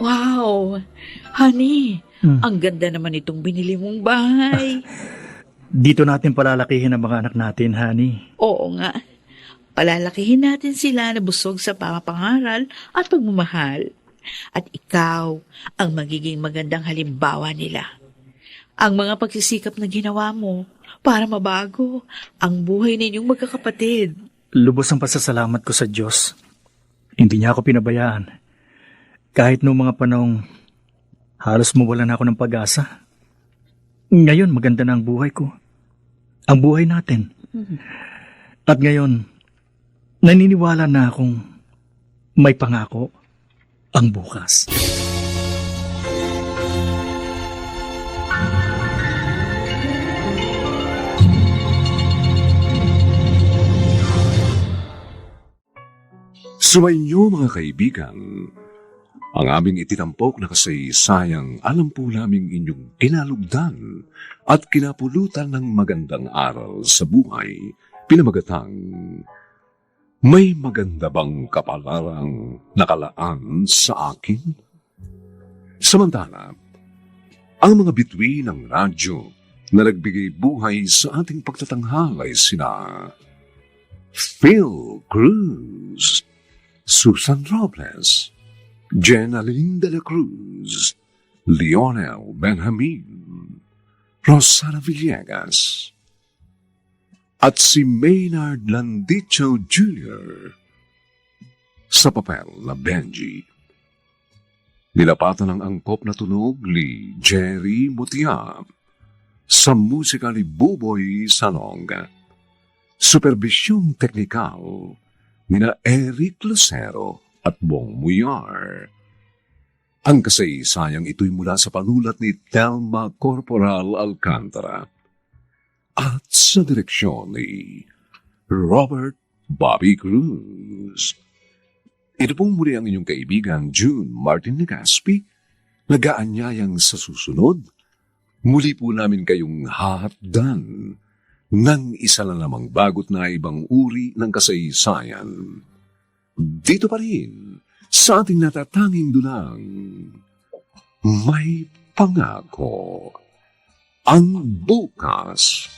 Speaker 3: Wow! Honey, ang ganda naman itong binili mong bahay.
Speaker 7: Dito natin palalakihin ang mga anak natin, honey.
Speaker 3: Oo nga. Palalakihin natin sila na busog sa pangapangaral at pagmamahal. At ikaw ang magiging magandang halimbawa nila. Ang mga pagsisikap na ginawa mo para mabago ang buhay ninyong magkakapatid.
Speaker 7: Lubos ang pasasalamat ko sa Diyos. Hindi niya ako pinabayaan. Kahit noong mga panahong halos mawalan ako ng pag-asa. Ngayon, maganda na ang buhay ko. Ang buhay natin. At ngayon, Naniniwala na akong may pangako ang bukas.
Speaker 2: Sumainyo mga kaibigan, ang aming itinampok na kasaysayang alam po naming inyong kinalugdan at kinapulutan ng magandang aral sa buhay, pinamagatang may maganda bang kapalarang nakalaan sa akin? Samantala, ang mga bituin ng radyo na nagbigay buhay sa ating pagtatanghal ay sina Phil Cruz, Susan Robles, Jenaline de la Cruz, Lionel Benjamin, Rosana Villegas, at si Maynard Landicho Jr. sa papel na Benji. Nilapatan ng angkop na tunog ni Jerry Mutia sa musika ni Buboy Salonga. Supervisyong teknikal nina Eric Lucero at Bong Muyar. Ang kasaysayang ito'y mula sa panulat ni Telma Corporal Alcantara at sa direksyon ni Robert Bobby Cruz. Ito pong muli ang inyong kaibigan June Martin Legaspi, nag-aanyayang sa susunod. Muli po namin kayong hahatdan ng isa na namang bagot na ibang uri ng kasaysayan. Dito pa rin sa ating natatanging dunang may pangako ang bukas.